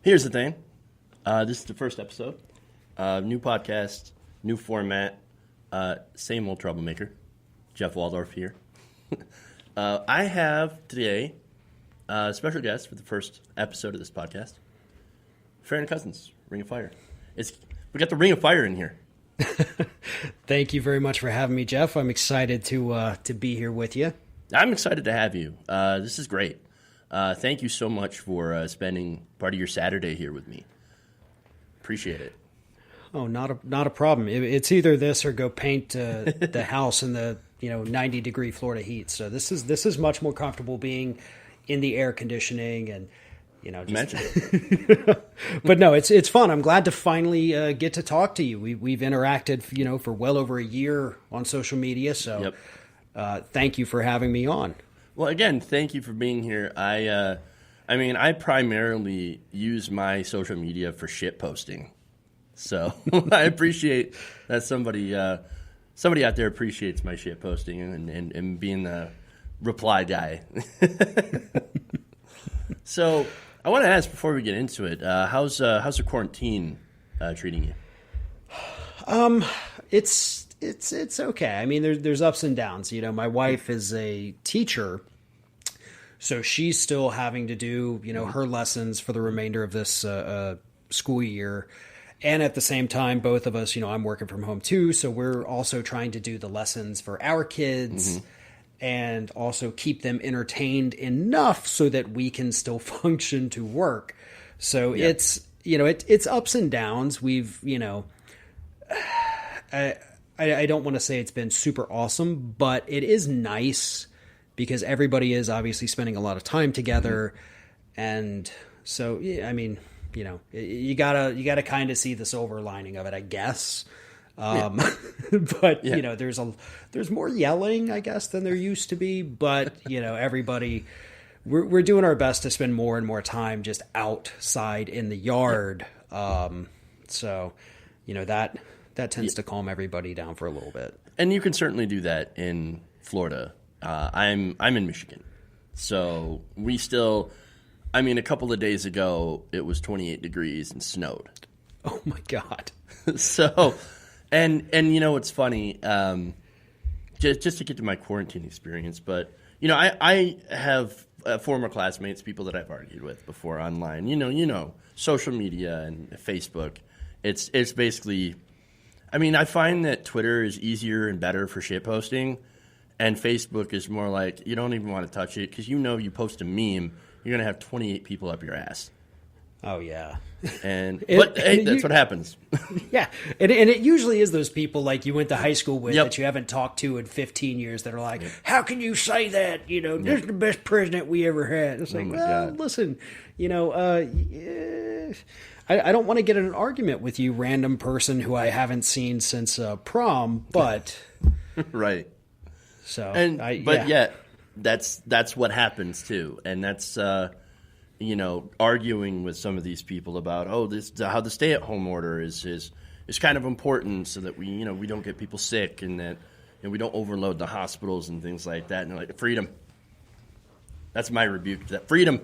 Here's the thing. This is the first episode. New podcast, new format, same old troublemaker. Jeff Waldorf here. I have today a special guest for the first episode of this podcast. Farron Cousins, Ring of Fire. We got the Ring of Fire in here. Thank you very much for having me, Jeff. I'm excited to be here with you. I'm excited to have you. This is great. Thank you so much for spending part of your Saturday here with me. Appreciate it. Oh, not a problem. It's either this or go paint the house in the 90-degree Florida heat. So this is much more comfortable being in the air conditioning and Imagine it. But no, it's fun. I'm glad to finally get to talk to you. We've interacted for well over a year on social media. So thank you for having me on. Well, again, thank you for being here. I primarily use my social media for shit posting. So I appreciate that somebody out there appreciates my shit posting and being the reply guy. So I want to ask before we get into it, how's the quarantine treating you? It's okay. I mean, there's ups and downs. My wife is a teacher, so she's still having to do her lessons for the remainder of this school year. And at the same time, both of us, I'm working from home too, so we're also trying to do the lessons for our kids. Mm-hmm. And also keep them entertained enough so that we can still function to work. So it's ups and downs. We've, I don't want to say it's been super awesome, but it is nice because everybody is obviously spending a lot of time together. Mm-hmm. And so, I mean, you gotta kind of see the silver lining of it, I guess. But there's more yelling, I guess, than there used to be. But everybody, we're doing our best to spend more and more time just outside in the yard. So that tends to calm everybody down for a little bit. And you can certainly do that in Florida. I'm in Michigan, so we still. I mean, a couple of days ago it was 28 degrees and snowed. Oh my God! So. And it's funny, just to get to my quarantine experience, but, I have former classmates, people that I've argued with before online, social media and Facebook. It's basically, I find that Twitter is easier and better for shit posting, and Facebook is more like, you don't even want to touch it because you post a meme, you're going to have 28 people up your ass. Oh, yeah. But that's what happens. Yeah. And it usually is those people like you went to high school with that you haven't talked to in 15 years that are like, how can you say that? This is the best president we ever had. It's like, God. Listen, I don't want to get in an argument with you, random person who I haven't seen since prom, but. Right. So. Yet, that's what happens too. And that's. Arguing with some of these people about how the stay-at-home order is kind of important so that we don't get people sick and that we don't overload the hospitals and things like that. And they're like, freedom. That's my rebuke to that. Freedom.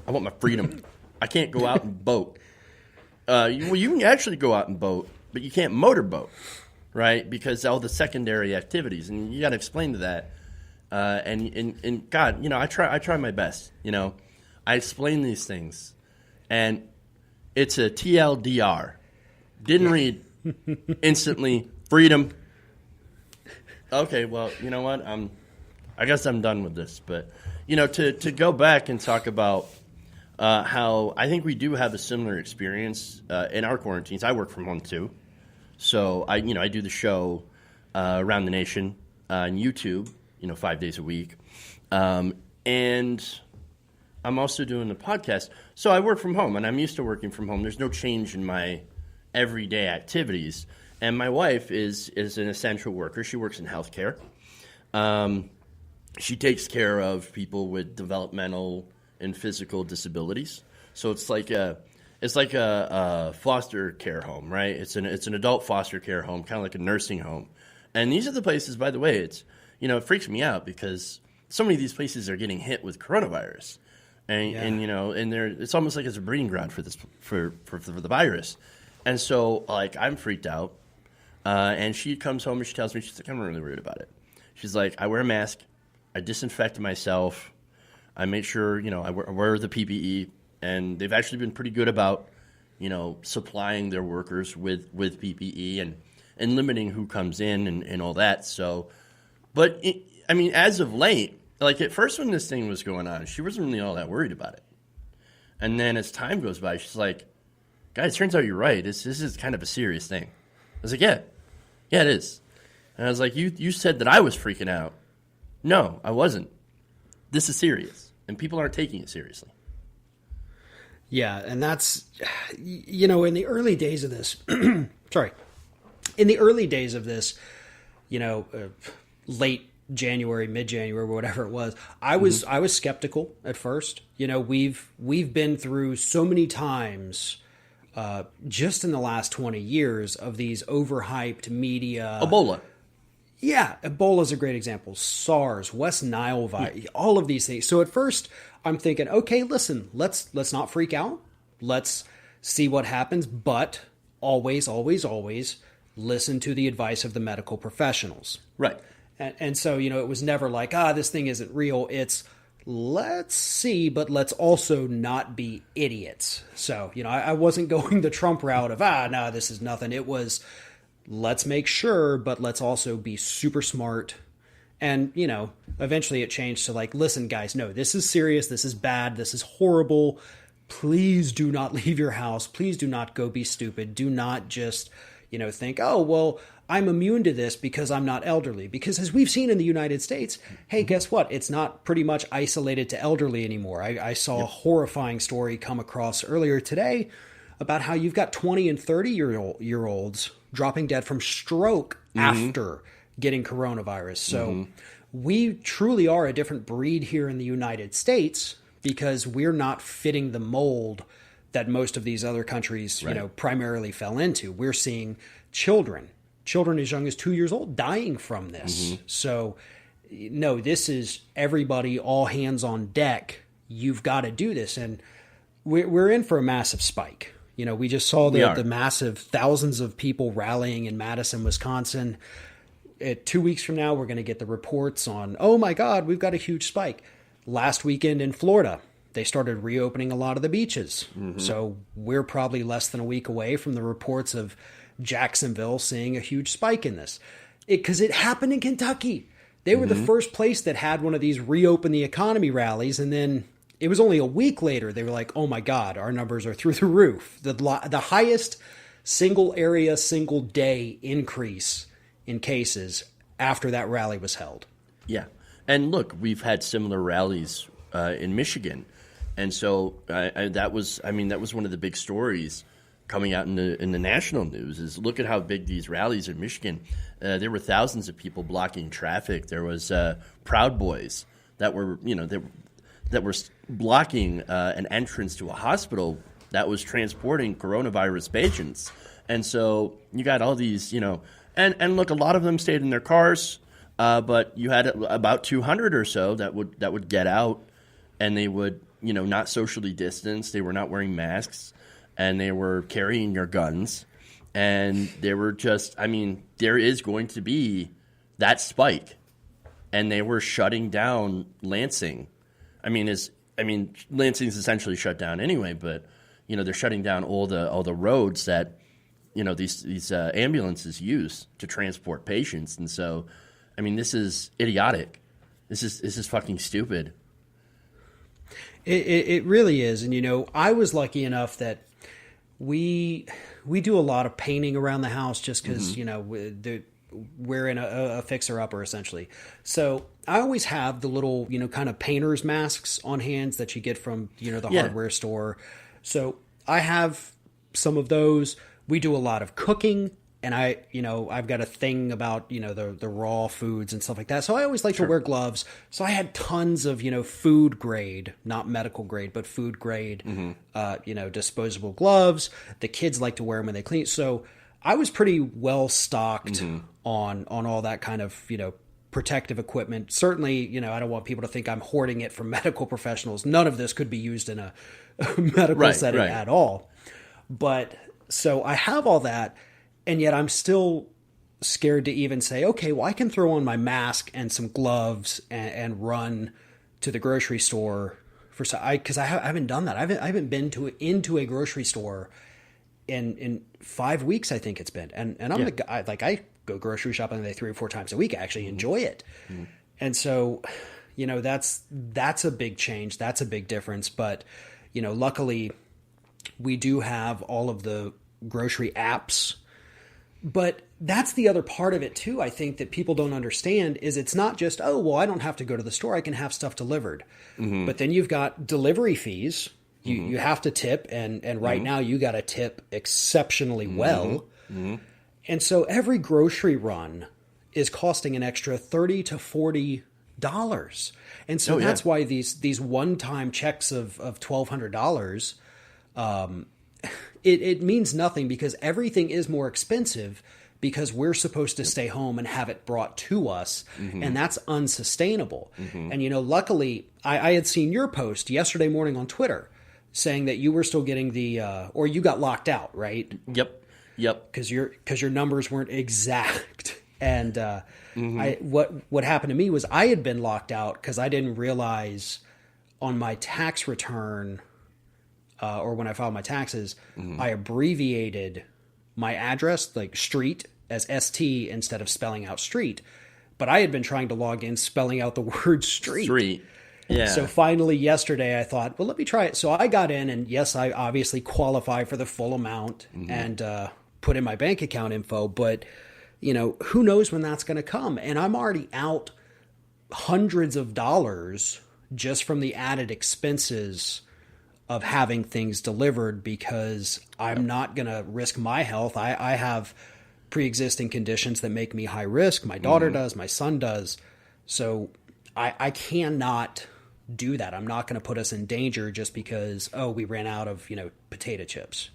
I want my freedom. I can't go out and boat. You can actually go out and boat, but you can't motorboat, right? Because all the secondary activities, and you got to explain to that. And God, I try my best, I explain these things, and it's a TLDR. Didn't read. Instantly, freedom. Okay, well, you know what? I guess I'm done with this. But, to go back and talk about how I think we do have a similar experience in our quarantines. I work from home, too. So, I do the show around the nation on YouTube, 5 days a week. And I'm also doing the podcast. So I work from home, and I'm used to working from home. There's no change in my everyday activities. And my wife is an essential worker. She works in healthcare. She takes care of people with developmental and physical disabilities. So it's like a foster care home, right? It's an adult foster care home, kind of like a nursing home. And these are the places, by the way, it freaks me out because so many of these places are getting hit with coronavirus. and and it's almost like it's a breeding ground for this for the virus. And so like I'm freaked out, and she comes home and she tells me, she's like, I'm really worried about it. She's like, I wear a mask, I disinfect myself, I make sure I wear the PPE, and they've actually been pretty good about supplying their workers with PPE and limiting who comes in and all that. So, but as of late, like at first when this thing was going on, she wasn't really all that worried about it. And then as time goes by, she's like, guys, it turns out you're right. This is kind of a serious thing. I was like, yeah, it is. And I was like, you said that I was freaking out. No, I wasn't. This is serious, and people aren't taking it seriously. Yeah, and that's, in the early days of this, late January, mid-January, whatever it was, I was skeptical at first. We've been through so many times just in the last 20 years of these overhyped media. Ebola. Yeah, Ebola is a great example. SARS, West Nile virus, all of these things. So at first I'm thinking, okay, listen, let's not freak out. Let's see what happens, but always, always, always listen to the advice of the medical professionals. Right. And so, it was never like, this thing isn't real. It's let's see, but let's also not be idiots. So, I wasn't going the Trump route of, no, this is nothing. It was, let's make sure, but let's also be super smart. And, eventually it changed to like, listen, guys, no, this is serious. This is bad. This is horrible. Please do not leave your house. Please do not go be stupid. Do not just, think, oh, well, I'm immune to this because I'm not elderly. Because as we've seen in the United States, hey, guess what? It's not pretty much isolated to elderly anymore. I saw a horrifying story come across earlier today about how you've got 20 and 30-year-olds dropping dead from stroke after getting coronavirus. So we truly are a different breed here in the United States because we're not fitting the mold that most of these other countries, primarily fell into. We're seeing children as young as 2 years old dying from this. So, no, this is everybody, all hands on deck. You've got to do this. And we're in for a massive spike. We just saw the massive thousands of people rallying in Madison, Wisconsin. 2 weeks from now, we're going to get the reports on, oh my God, we've got a huge spike. Last weekend in Florida, they started reopening a lot of the beaches. So we're probably less than a week away from the reports of Jacksonville seeing a huge spike in this. Because it happened in Kentucky. They were the first place that had one of these reopen the economy rallies, and then it was only a week later they were like, oh my God, our numbers are through the roof. The highest single area, single day increase in cases after that rally was held. Yeah. And look, we've had similar rallies in Michigan. And so that was one of the big stories coming out in the national news is look at how big these rallies in Michigan. There were thousands of people blocking traffic. There was Proud Boys that were blocking an entrance to a hospital that was transporting coronavirus patients. And so you got all these, and look, a lot of them stayed in their cars, but you had about 200 or so that would get out, and they would, not socially distance. They were not wearing masks, and they were carrying their guns, and they were just, there is going to be that spike, and they were shutting down Lansing. Lansing's essentially shut down anyway, but they're shutting down all the roads that these ambulances use to transport patients, and so this is idiotic. This is fucking stupid. It really is, and I was lucky enough that we do a lot of painting around the house just because we're in a fixer-upper, essentially. So I always have the little, kind of painter's masks on hands that you get from, the hardware store. So I have some of those. We do a lot of cooking, and I've got a thing about, the raw foods and stuff like that. So I always like to wear gloves. So I had tons of, food grade, not medical grade, but food grade, disposable gloves. The kids like to wear them when they clean. So I was pretty well stocked on all that kind of, protective equipment. Certainly, I don't want people to think I'm hoarding it from medical professionals. None of this could be used in a medical setting at all. But so I have all that, and yet I'm still scared to even say, okay, well, I can throw on my mask and some gloves and run to the grocery store because I haven't done that. I haven't been into a grocery store in 5 weeks, I think it's been. And I'm the guy, I go grocery shopping 3 or 4 times a week. I actually enjoy it. And so, that's a big change. That's a big difference. But, luckily we do have all of the grocery apps, but that's the other part of it too. I think that people don't understand is it's not just, oh, well, I don't have to go to the store. I can have stuff delivered. But then you've got delivery fees. You have to tip, and right now you got to tip exceptionally well. And so every grocery run is costing an extra $30 to $40. And so that's why these one-time checks of $1,200, it means nothing because everything is more expensive because we're supposed to stay home and have it brought to us. And that's unsustainable. And, luckily I had seen your post yesterday morning on Twitter saying that you were still getting or you got locked out, right? Yep. Because your numbers weren't exact. And what happened to me was I had been locked out because I didn't realize on my tax return or when I filed my taxes, I abbreviated my address, like street, as ST instead of spelling out street. But I had been trying to log in spelling out the word street. Yeah. So finally yesterday I thought, well, let me try it. So I got in, and yes, I obviously qualify for the full amount and put in my bank account info, but who knows when that's going to come. And I'm already out hundreds of dollars just from the added expenses of having things delivered because I'm not going to risk my health. I have pre-existing conditions that make me high risk. My daughter does, my son does. So I cannot do that. I'm not going to put us in danger just because, we ran out of, potato chips.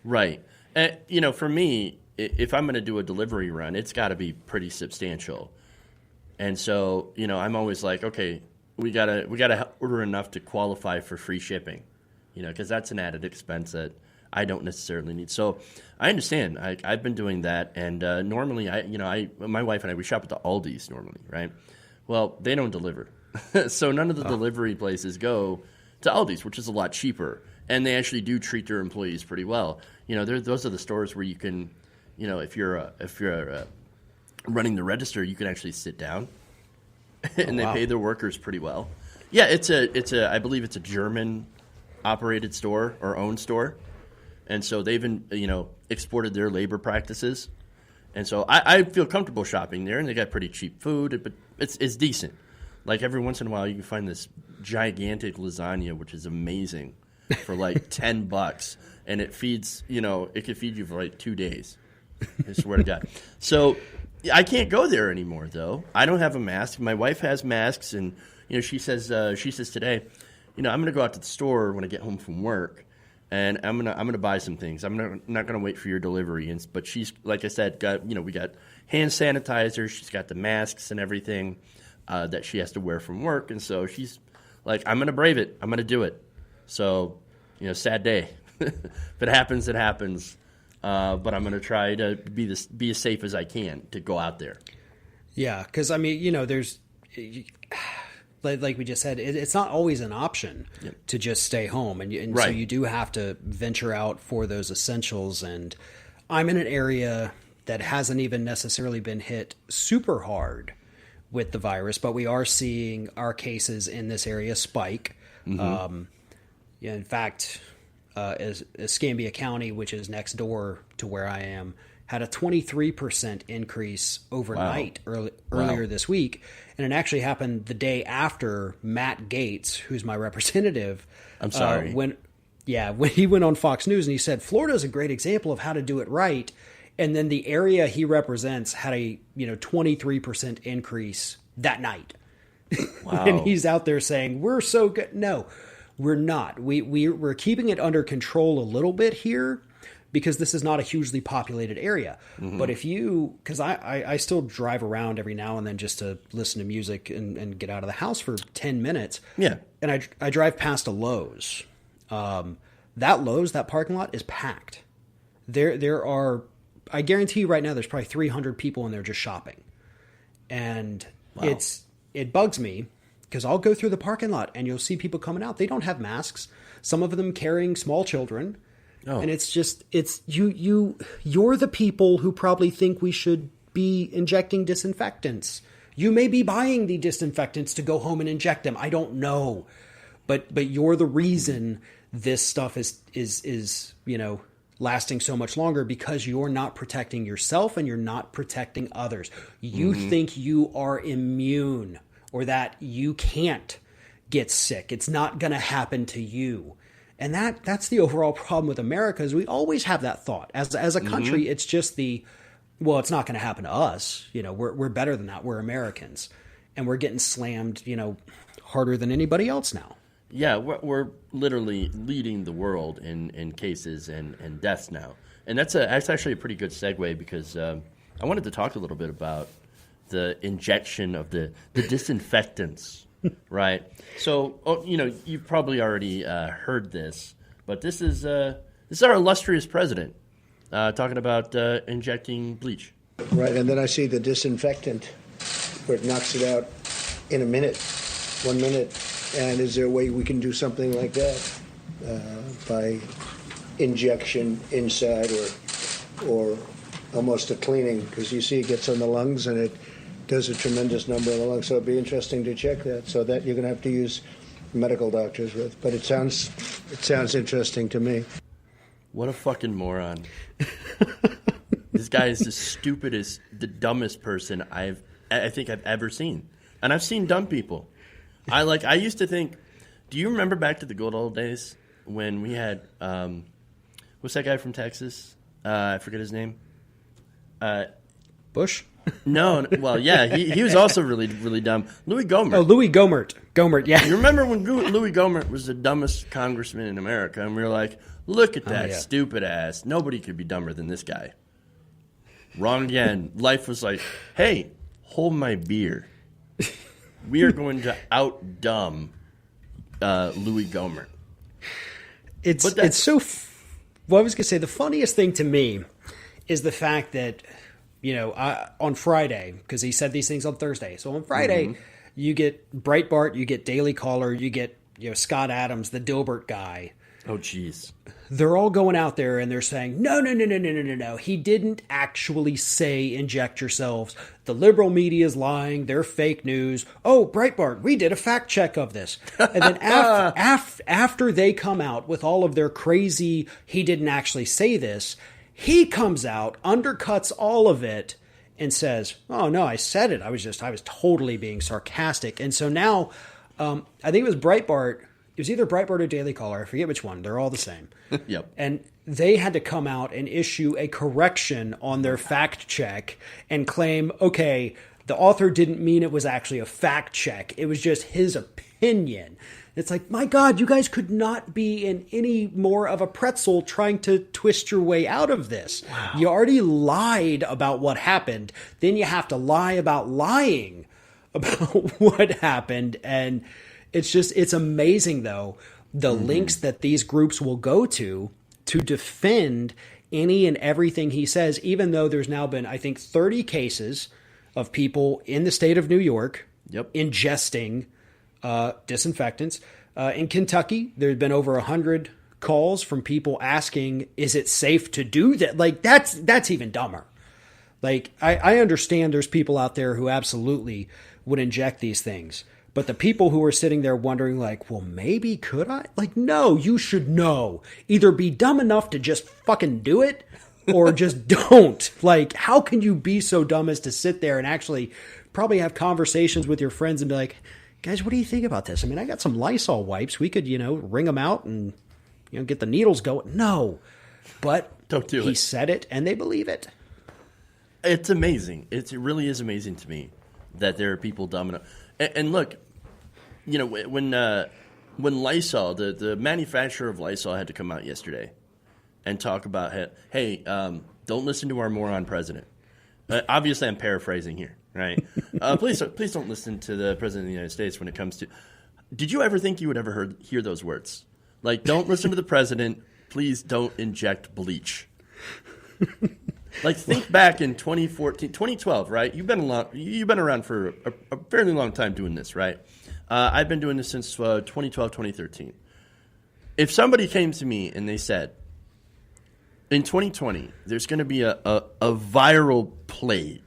Right. For me, if I'm going to do a delivery run, it's got to be pretty substantial. And so, I'm always like, okay, we gotta order enough to qualify for free shipping, because that's an added expense that I don't necessarily need. So I understand. I've been doing that, and normally, my wife and I, we shop at the Aldi's normally, right? Well, they don't deliver, so none of the delivery places go to Aldi's, which is a lot cheaper, and they actually do treat their employees pretty well. Those are the stores where you can, if you're running the register, you can actually sit down, and they pay their workers pretty well. Yeah, I believe it's a German operated store or owned store, and so they've exported their labor practices, and so I feel comfortable shopping there, and they got pretty cheap food, but it's decent. Like every once in a while, you can find this gigantic lasagna, which is amazing, for like $10, and it feeds it could feed you for like 2 days. I swear to God. So I can't go there anymore, though. I don't have a mask. My wife has masks, and she says today, I'm going to go out to the store when I get home from work, and I'm gonna buy some things. I'm not gonna wait for your delivery. But she's, like I said, we got hand sanitizer. She's got the masks and everything that she has to wear from work, and so she's like, I'm gonna brave it. I'm gonna do it. So sad day. If it happens, it happens. But I'm going to try to be as safe as I can to go out there. Yeah, because there's like we just said, it's not always an option to just stay home, and so you do have to venture out for those essentials. And I'm in an area that hasn't even necessarily been hit super hard with the virus, but we are seeing our cases in this area spike. In fact, Escambia County, which is next door to where I am, had a 23% increase overnight earlier this week. And it actually happened the day after Matt Gaetz, who's my representative. I'm sorry. When he went on Fox News and he said, Florida is a great example of how to do it right. And then the area he represents had a 23% increase that night. Wow. And he's out there saying, we're so good. No, we're not. We're keeping it under control a little bit here, because this is not a hugely populated area. But if you, because I still drive around every now and then just to listen to music and get out of the house for 10 minutes. Yeah. And I drive past a Lowe's. That Lowe's, that parking lot is packed. There are, I guarantee you right now, there's probably 300 people in there just shopping. And Wow. it bugs me because I'll go through the parking lot and you'll see people coming out. They don't have masks. Some of them carrying small children. Oh. And it's just, you're the people who probably think we should be injecting disinfectants. You may be buying the disinfectants to go home and inject them. I don't know. But you're the reason this stuff is lasting so much longer, because you're not protecting yourself and you're not protecting others. You think you are immune, or that you can't get sick. It's not going to happen to you. And that's the overall problem with America, is we always have that thought. As a country, it's just well, it's not going to happen to us. We're better than that. We're Americans. And we're getting slammed, harder than anybody else now. Yeah, we're literally leading the world in cases and deaths now. And that's actually a pretty good segue, because I wanted to talk a little bit about the injection of the disinfectants, right? So, you've probably already heard this, but this is our illustrious president talking about injecting bleach. Right, and then I see the disinfectant where it knocks it out in 1 minute. And is there a way we can do something like that by injection inside, or almost a cleaning? Because you see it gets on the lungs and it does a tremendous number in the lungs. So it'd be interesting to check that. So that you're going to have to use medical doctors with. But it sounds interesting to me. What a fucking moron. This guy is the stupidest, the dumbest person I think I've ever seen. And I've seen dumb people. I used to think, do you remember back to the good old days when we had, what's that guy from Texas? I forget his name. Bush? No, well, yeah, he was also really, really dumb. Louis Gohmert. Oh, Louis Gohmert. Gohmert, yeah. You remember when Louis Gohmert was the dumbest congressman in America, and we were like, look at that stupid ass. Nobody could be dumber than this guy. Wrong again. Life was like, hey, hold my beer. We are going to out-dumb Louis Gohmert. It's so... Well, I was going to say, the funniest thing to me is the fact that, on Friday, because he said these things on Thursday. So on Friday, you get Breitbart, you get Daily Caller, you get Scott Adams, the Dilbert guy. Oh, jeez. They're all going out there and they're saying, no. He didn't actually say inject yourselves. The liberal media is lying. They're fake news. Oh, Breitbart, we did a fact check of this. And then after they come out with all of their crazy, he didn't actually say this, he comes out, undercuts all of it, and says, oh, no, I said it. I was totally being sarcastic. And so now, I think it was Breitbart. It was either Breitbart or Daily Caller. I forget which one. They're all the same. Yep. And they had to come out and issue a correction on their fact check and claim, okay, the author didn't mean it was actually a fact check. It was just his opinion. It's like, my God, you guys could not be in any more of a pretzel trying to twist your way out of this. Wow. You already lied about what happened. Then you have to lie about lying about what happened. And it's amazing, though, the links that these groups will go to defend any and everything he says, even though there's now been, I think, 30 cases of people in the state of New York ingesting disinfectants. In Kentucky, there's been over 100 calls from people asking, is it safe to do that? Like, that's even dumber. Like, I understand there's people out there who absolutely would inject these things. But the people who are sitting there wondering, like, well, maybe could I? Like, no, you should know. Either be dumb enough to just fucking do it or just don't. Like, how can you be so dumb as to sit there and actually probably have conversations with your friends and be like, guys, what do you think about this? I mean, I got some Lysol wipes. We could, wring them out and, get the needles going. No. But don't do it. He said it and they believe it. It's amazing. It really is amazing to me that there are people dumb enough. And look, when Lysol, the manufacturer of Lysol had to come out yesterday and talk about, hey, don't listen to our moron president. Obviously, I'm paraphrasing here, right? Please don't listen to the president of the United States when it comes to. Did you ever think you would ever hear those words? Like, don't listen to the president. Please don't inject bleach. Like, think back in 2014, 2012, right? You've been around for a fairly long time doing this, right? I've been doing this since 2012, 2013. If somebody came to me and they said, in 2020, there's going to be a viral plague,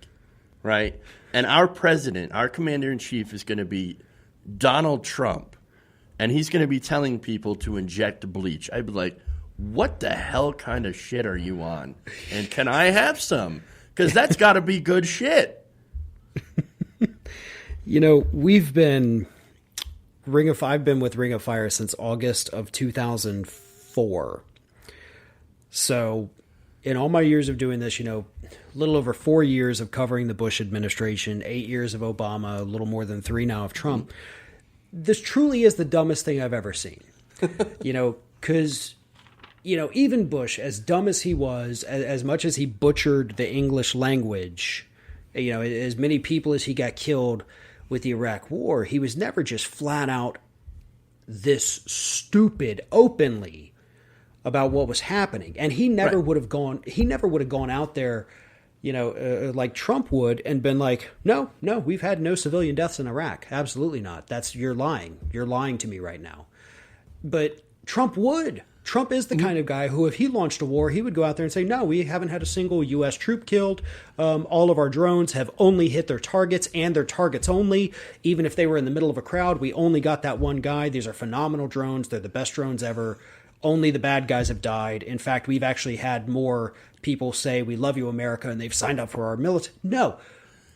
right? And our president, our commander-in-chief is going to be Donald Trump, and he's going to be telling people to inject bleach. I'd be like, what the hell kind of shit are you on? And can I have some? Because that's got to be good shit. We've been I've been with Ring of Fire since August of 2004. So in all my years of doing this, a little over 4 years of covering the Bush administration, 8 years of Obama, a little more than 3 now of Trump, this truly is the dumbest thing I've ever seen. Because even Bush, as dumb as he was, as much as he butchered the English language, as many people as he got killed with the Iraq War, he was never just flat out this stupid openly about what was happening. And he never would have gone out there, like Trump would and been like, no, we've had no civilian deaths in Iraq. Absolutely not. You're lying. You're lying to me right now. But Trump would. Trump is the kind of guy who, if he launched a war, he would go out there and say, no, we haven't had a single U.S. troop killed. All of our drones have only hit their targets and their targets only. Even if they were in the middle of a crowd, we only got that one guy. These are phenomenal drones. They're the best drones ever. Only the bad guys have died. In fact, we've actually had more people say, we love you, America, and they've signed up for our military. No.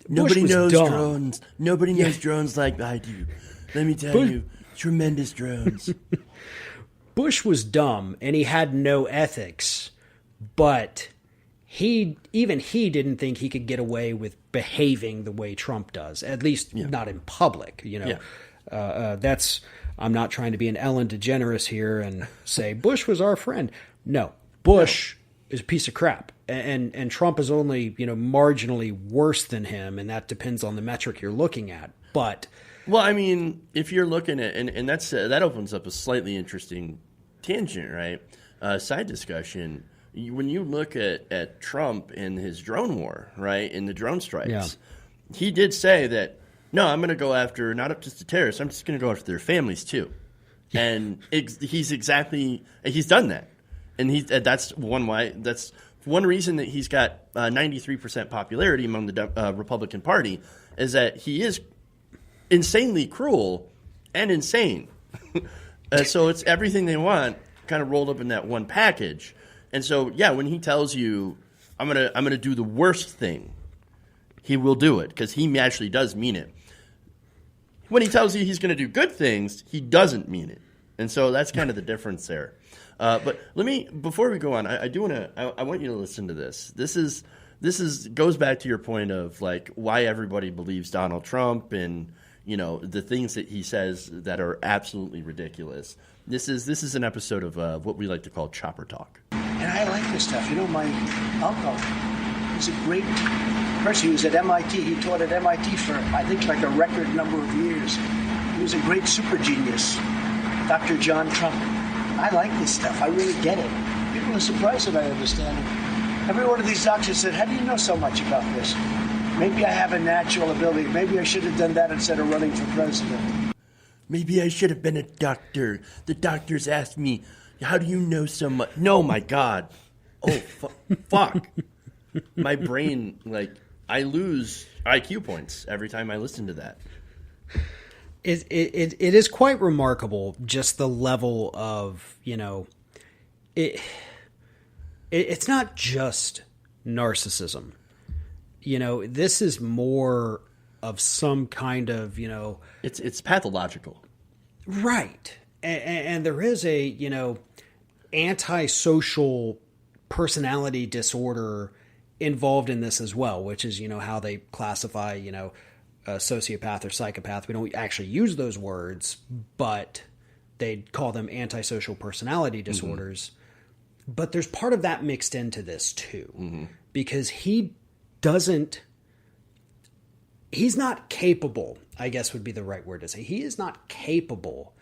Nobody knows drones. Nobody knows drones like I do. Let me tell you, tremendous drones. Bush was dumb, and he had no ethics, but he didn't think he could get away with behaving the way Trump does, at least not in public. I'm not trying to be an Ellen DeGeneres here and say Bush was our friend. No, Bush is a piece of crap, and Trump is only marginally worse than him, and that depends on the metric you're looking at. But well, I mean, if you're looking at and that's that opens up a slightly interesting tangent, right? Side discussion. When you look at Trump and his drone war, right, and the drone strikes, he did say that, no, I'm going to go after not just the terrorists, I'm just going to go after their families too. And he's done that. And that's one reason that he's got 93% popularity among the Republican Party is that he is insanely cruel and insane. So it's everything they want kind of rolled up in that one package. And so, when he tells you, I'm gonna do the worst thing, he will do it because he actually does mean it. When he tells you he's going to do good things, he doesn't mean it. And so that's kind of the difference there. But before we go on, I want you to listen to this. This goes back to your point of like why everybody believes Donald Trump and the things that he says that are absolutely ridiculous. This is an episode of what we like to call chopper talk. And I like this stuff. My uncle, he's a great person. He was at MIT. He taught at MIT for, I think, like a record number of years. He was a great super genius, Dr. John Trump. I like this stuff. I really get it. People are surprised that I understand it. Every one of these doctors said, how do you know so much about this? Maybe I have a natural ability. Maybe I should have done that instead of running for president. Maybe I should have been a doctor. The doctors asked me, how do you know so much? No, my God. Oh, fuck. My brain, I lose IQ points every time I listen to that. It is quite remarkable, just the level of, it's not just narcissism. This is more of some kind of, It's pathological. Right. And there is a, antisocial personality disorder involved in this as well, which is, how they classify, a sociopath or psychopath. We don't actually use those words, but they call them antisocial personality disorders. But there's part of that mixed into this too, because he's not capable, I guess would be the right word to say. He is not capable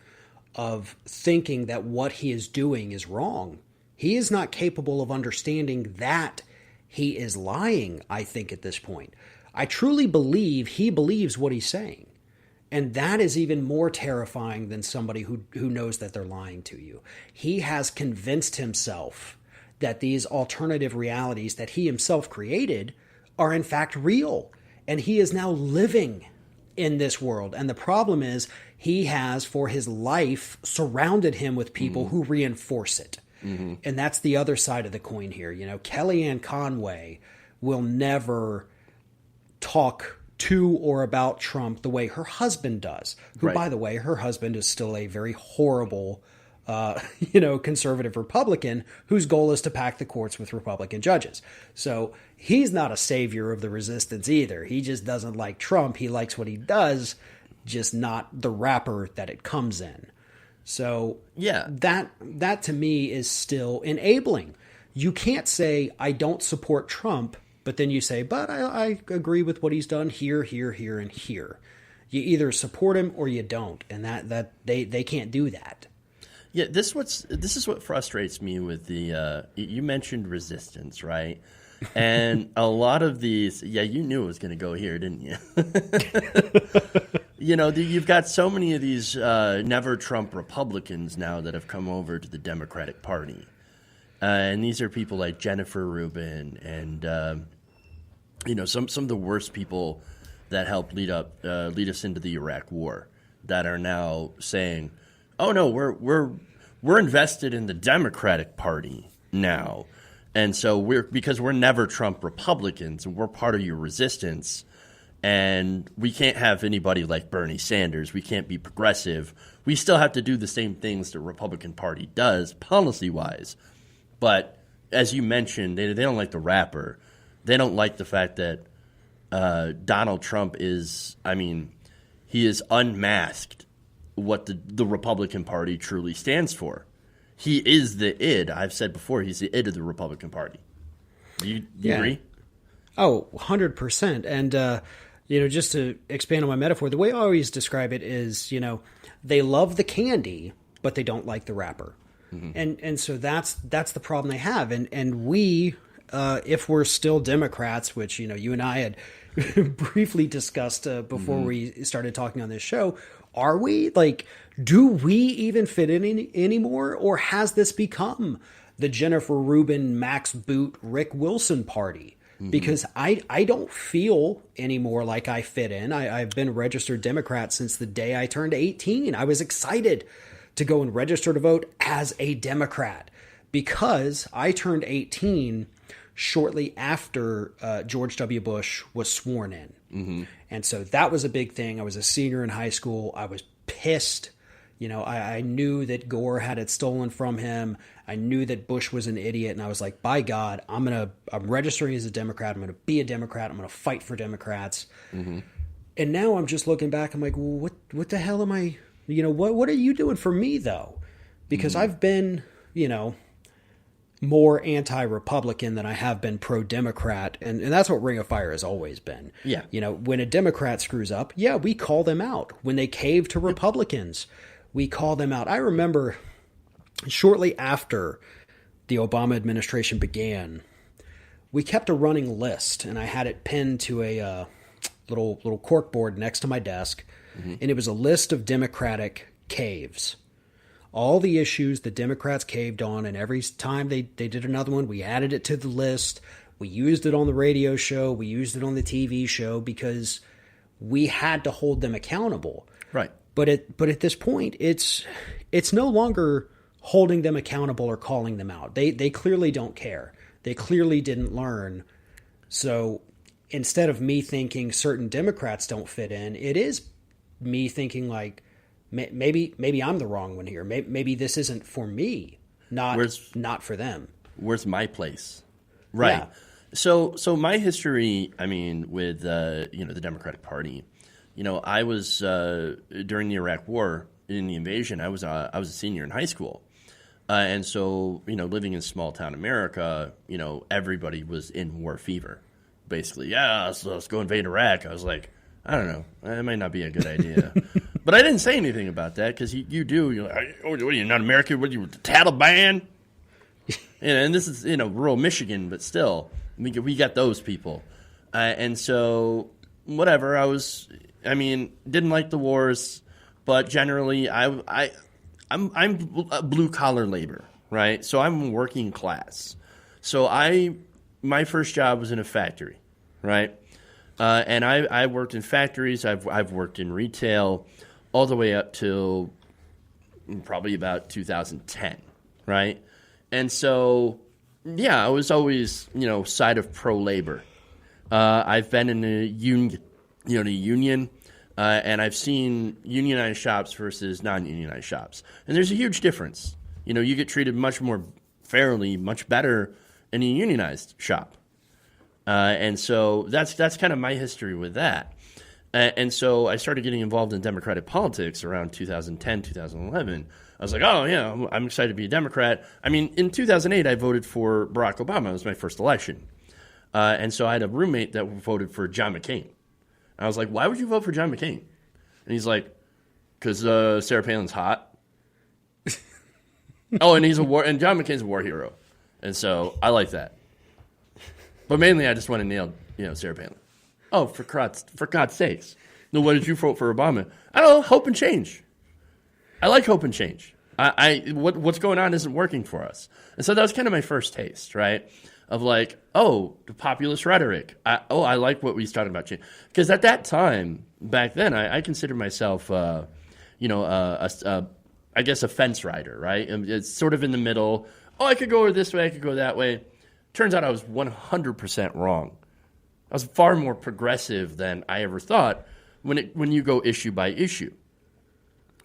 of thinking that what he is doing is wrong. He is not capable of understanding that he is lying, I think, at this point. I truly believe he believes what he's saying. And that is even more terrifying than somebody who knows that they're lying to you. He has convinced himself that these alternative realities that he himself created are in fact real. And he is now living in this world. And the problem is he has, for his life, surrounded him with people who reinforce it. And that's the other side of the coin here. You know, Kellyanne Conway will never talk to or about Trump the way her husband does, who, by the way, her husband is still a very horrible, conservative Republican whose goal is to pack the courts with Republican judges. So he's not a savior of the resistance either. He just doesn't like Trump. He likes what he does, just not the wrapper that it comes in. So that to me is still enabling. You can't say, I don't support Trump, but then you say, but I agree with what he's done here, here, here, and here. You either support him or you don't, and that they can't do that. Yeah, this is what frustrates me with the you mentioned resistance, right? And a lot of these, you knew it was going to go here, didn't you? You know, you've got so many of these never Trump Republicans now that have come over to the Democratic Party. And these are people like Jennifer Rubin and, some of the worst people that helped lead us into the Iraq War that are now saying, oh, no, we're invested in the Democratic Party now. And so because we're never Trump Republicans and we're part of your resistance, and we can't have anybody like Bernie Sanders. We can't be progressive. We still have to do the same things the Republican Party does policy-wise. But as you mentioned, they don't like the wrapper. They don't like the fact that Donald Trump is, he is unmasked what the Republican Party truly stands for. He is the id. I've said before, he's the id of the Republican Party. Do you agree? Oh, 100%. And, just to expand on my metaphor, the way I always describe it is, they love the candy, but they don't like the wrapper. And so that's the problem they have. And we, if we're still Democrats, which, you and I had briefly discussed before we started talking on this show, are we? Like, do we even fit in anymore? Or has this become the Jennifer Rubin, Max Boot, Rick Wilson party? Because I don't feel anymore like I fit in. I've been a registered Democrat since the day I turned 18. I was excited to go and register to vote as a Democrat because I turned 18 shortly after George W. Bush was sworn in. And so that was a big thing. I was a senior in high school. I was pissed. I knew that Gore had it stolen from him. I knew that Bush was an idiot. And I was like, by God, I'm registering as a Democrat. I'm going to be a Democrat. I'm going to fight for Democrats. And now I'm just looking back. I'm like, well, what the hell am I, what are you doing for me though? Because I've been, more anti-Republican than I have been pro-Democrat. And that's what Ring of Fire has always been. Yeah. When a Democrat screws up, we call them out. When they cave to Republicans, we call them out. I remember shortly after the Obama administration began, we kept a running list, and I had it pinned to a little cork board next to my desk, and it was a list of Democratic caves. All the issues the Democrats caved on, and every time they did another one, we added it to the list. We used it on the radio show. We used it on the TV show because we had to hold them accountable. Right. But at this point, it's no longer holding them accountable or calling them out. They clearly don't care. They clearly didn't learn. So instead of me thinking certain Democrats don't fit in, it is me thinking like maybe I'm the wrong one here. Maybe this isn't for me, not for them. Where's my place? Right. Yeah. So my history, with the Democratic Party. I was during the Iraq War in the invasion. I was a senior in high school, And so, living in small town America, everybody was in war fever. Basically, yeah, let's go invade Iraq. I was like, I don't know. That might not be a good idea. But I didn't say anything about that because you do. You're like, oh, what are you, not American? What are you, the Taliban? And this is, rural Michigan, but still, we got those people. And so, whatever, didn't like the wars, but generally, I'm blue-collar labor, right? So I'm working class. So my first job was in a factory, right? And I worked in factories. I've worked in retail all the way up till probably about 2010, right? And so, yeah, I was always, side of pro-labor. I've been in a union, and I've seen unionized shops versus non-unionized shops. And there's a huge difference. You get treated much more fairly, much better in a unionized shop. And so that's kind of my history with that. And so I started getting involved in Democratic politics around 2010, 2011. I was like, oh, yeah, I'm excited to be a Democrat. In 2008, I voted for Barack Obama. It was my first election. And so I had a roommate that voted for John McCain. I was like, why would you vote for John McCain? And he's like, because Sarah Palin's hot. Oh, and and John McCain's a war hero. And so I like that. But mainly I just want to nail, Sarah Palin. Oh, for God's sakes. No, what did you vote for Obama? I don't know, hope and change. I like hope and change. What's going on isn't working for us. And so that was kind of my first taste, right? Of like, the populist rhetoric. I like what we started about change. Because at that time, back then, I considered myself, I guess a fence rider, right? It's sort of in the middle. Oh, I could go this way, I could go that way. Turns out I was 100% wrong. I was far more progressive than I ever thought when you go issue by issue.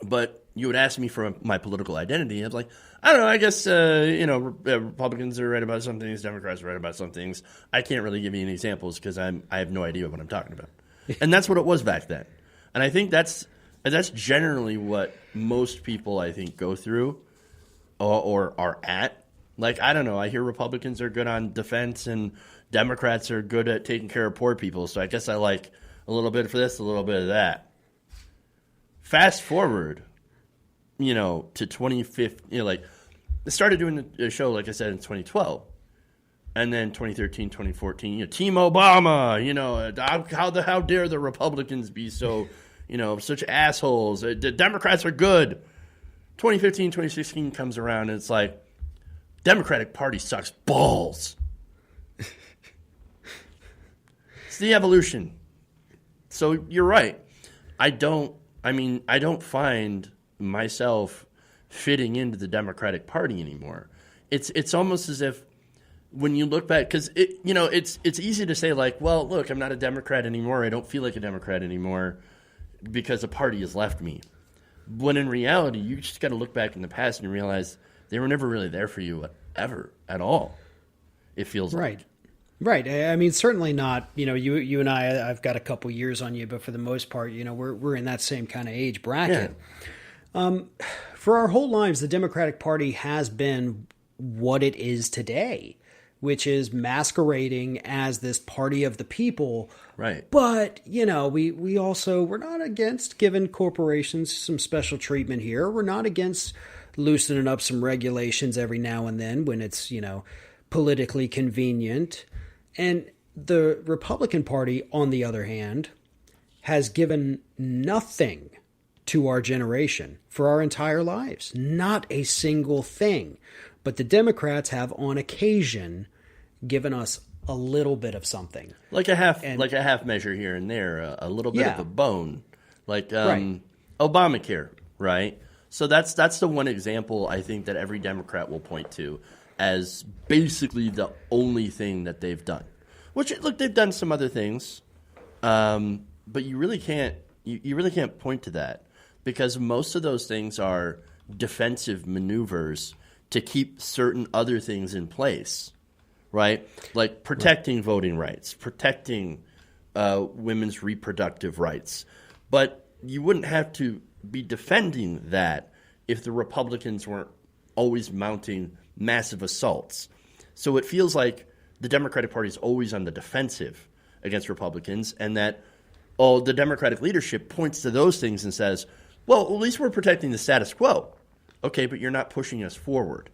But you would ask me for my political identity. I was like, I don't know, I guess, Republicans are right about some things, Democrats are right about some things. I can't really give you any examples because I have no idea what I'm talking about. And that's what it was back then. And I think that's generally what most people, I think, go through or are at. Like, I don't know, I hear Republicans are good on defense and Democrats are good at taking care of poor people. So I guess I like a little bit for this, a little bit of that. Fast forward, to 2015, I started doing the show, like I said, in 2012. And then 2013, 2014, Team Obama, how dare the Republicans be so, such assholes. The Democrats are good. 2015, 2016 comes around and it's like, Democratic Party sucks balls. It's the evolution. So you're right. I don't find myself fitting into the Democratic Party anymore. It's almost as if when you look back, because it's easy to say like, well, look, I'm not a Democrat anymore. I don't feel like a Democrat anymore because the party has left me. When in reality, you just got to look back in the past and realize they were never really there for you ever at all. It feels right. like. Right. Certainly not. You and I've got a couple years on you, but for the most part, we're in that same kind of age bracket. Yeah. For our whole lives, the Democratic Party has been what it is today, which is masquerading as this party of the people. Right. But, we're not against giving corporations some special treatment here. We're not against loosening up some regulations every now and then when it's, politically convenient. And the Republican Party, on the other hand, has given nothing to our generation for our entire lives. Not a single thing. But the Democrats have, on occasion, given us a little bit of something. Like a half measure here and there, a little bit of a bone. Like Obamacare, right? So that's the one example I think that every Democrat will point to as basically the only thing that they've done. Which, look, they've done some other things, but you really can't point to that because most of those things are defensive maneuvers to keep certain other things in place, right? Like protecting voting rights, protecting women's reproductive rights. But you wouldn't have to be defending that if the Republicans weren't always mounting massive assaults. So it feels like the Democratic Party is always on the defensive against Republicans, and that the Democratic leadership points to those things and says, well, at least we're protecting the status quo. Okay, but you're not pushing us forward.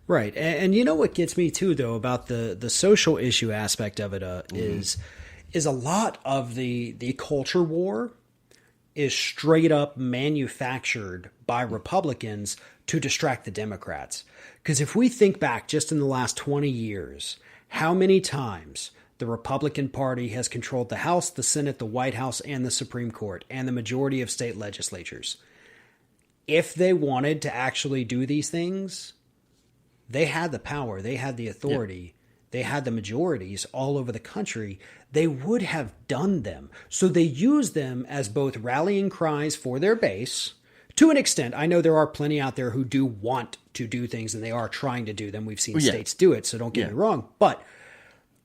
Right. And you know what gets me too, though, about the social issue aspect of it is a lot of the culture war is straight up manufactured by Republicans to distract the Democrats. Because if we think back just in the last 20 years, how many times the Republican Party has controlled the House, the Senate, the White House, and the Supreme Court, and the majority of state legislatures. If they wanted to actually do these things, they had the power, they had the authority, they had the majorities all over the country. They would have done them. So they use them as both rallying cries for their base. To an extent, I know there are plenty out there who do want to do things, and they are trying to do them. We've seen states do it, so don't get me wrong. But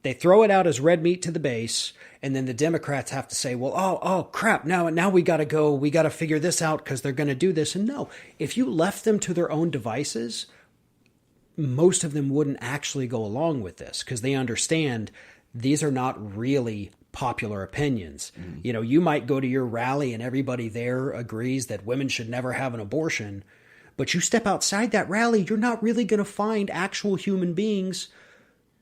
they throw it out as red meat to the base, and then the Democrats have to say, well, oh crap, now we got to go. We got to figure this out because they're going to do this. And no, if you left them to their own devices, most of them wouldn't actually go along with this because they understand these are not really popular opinions. You know, you might go to your rally and everybody there agrees that women should never have an abortion, but you step outside that rally, you're not really going to find actual human beings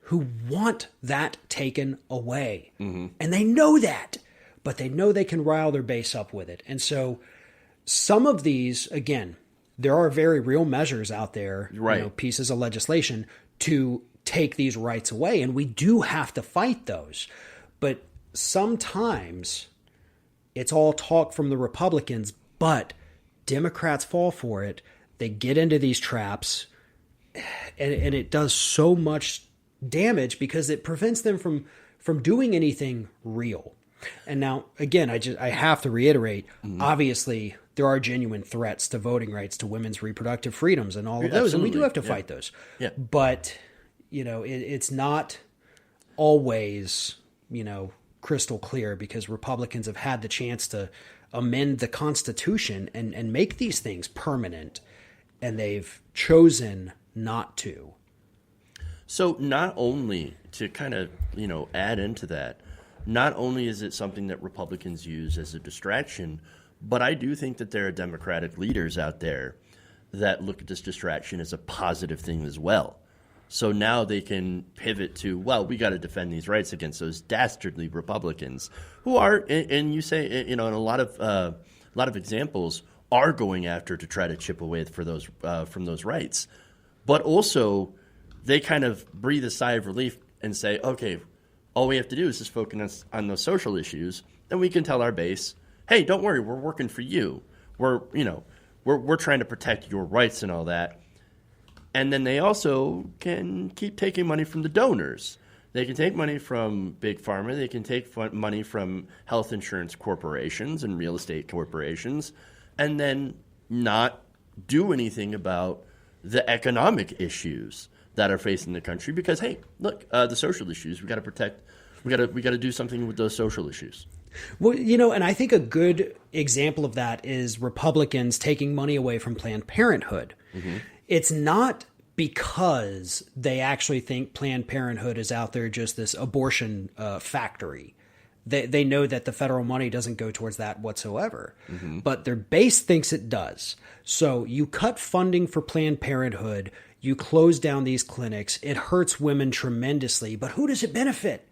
who want that taken away. And they know that, but they know they can rile their base up with it. And so some of these, again, there are very real measures out there, pieces of legislation to take these rights away. And we do have to fight those. But sometimes it's all talk from the Republicans, but Democrats fall for it. They get into these traps, and it does so much damage because it prevents them from doing anything real. And now, again, I have to reiterate, obviously, there are genuine threats to voting rights, to women's reproductive freedoms and all of those, and we do have to fight those. But, it's not always, crystal clear because Republicans have had the chance to amend the Constitution and make these things permanent, and they've chosen not to. So not only to kind of, add into that, not only is it something that Republicans use as a distraction, but I do think that there are Democratic leaders out there that look at this distraction as a positive thing as well. So now they can pivot to, well, we got to defend these rights against those dastardly Republicans who are, and you say, in a lot of examples, are going after to try to chip away for those from those rights. But also, they kind of breathe a sigh of relief and say, okay, all we have to do is just focus on those social issues, and we can tell our base, hey, don't worry, we're working for you. We're trying to protect your rights and all that. And then they also can keep taking money from the donors. They can take money from Big Pharma. They can take money from health insurance corporations and real estate corporations, and then not do anything about the economic issues that are facing the country. Because, hey, look, the social issues we got to protect. We got to do something with those social issues. Well, and I think a good example of that is Republicans taking money away from Planned Parenthood. It's not because they actually think Planned Parenthood is out there just this abortion factory. They know that the federal money doesn't go towards that whatsoever, but their base thinks it does. So you cut funding for Planned Parenthood, you close down these clinics, it hurts women tremendously, but who does it benefit?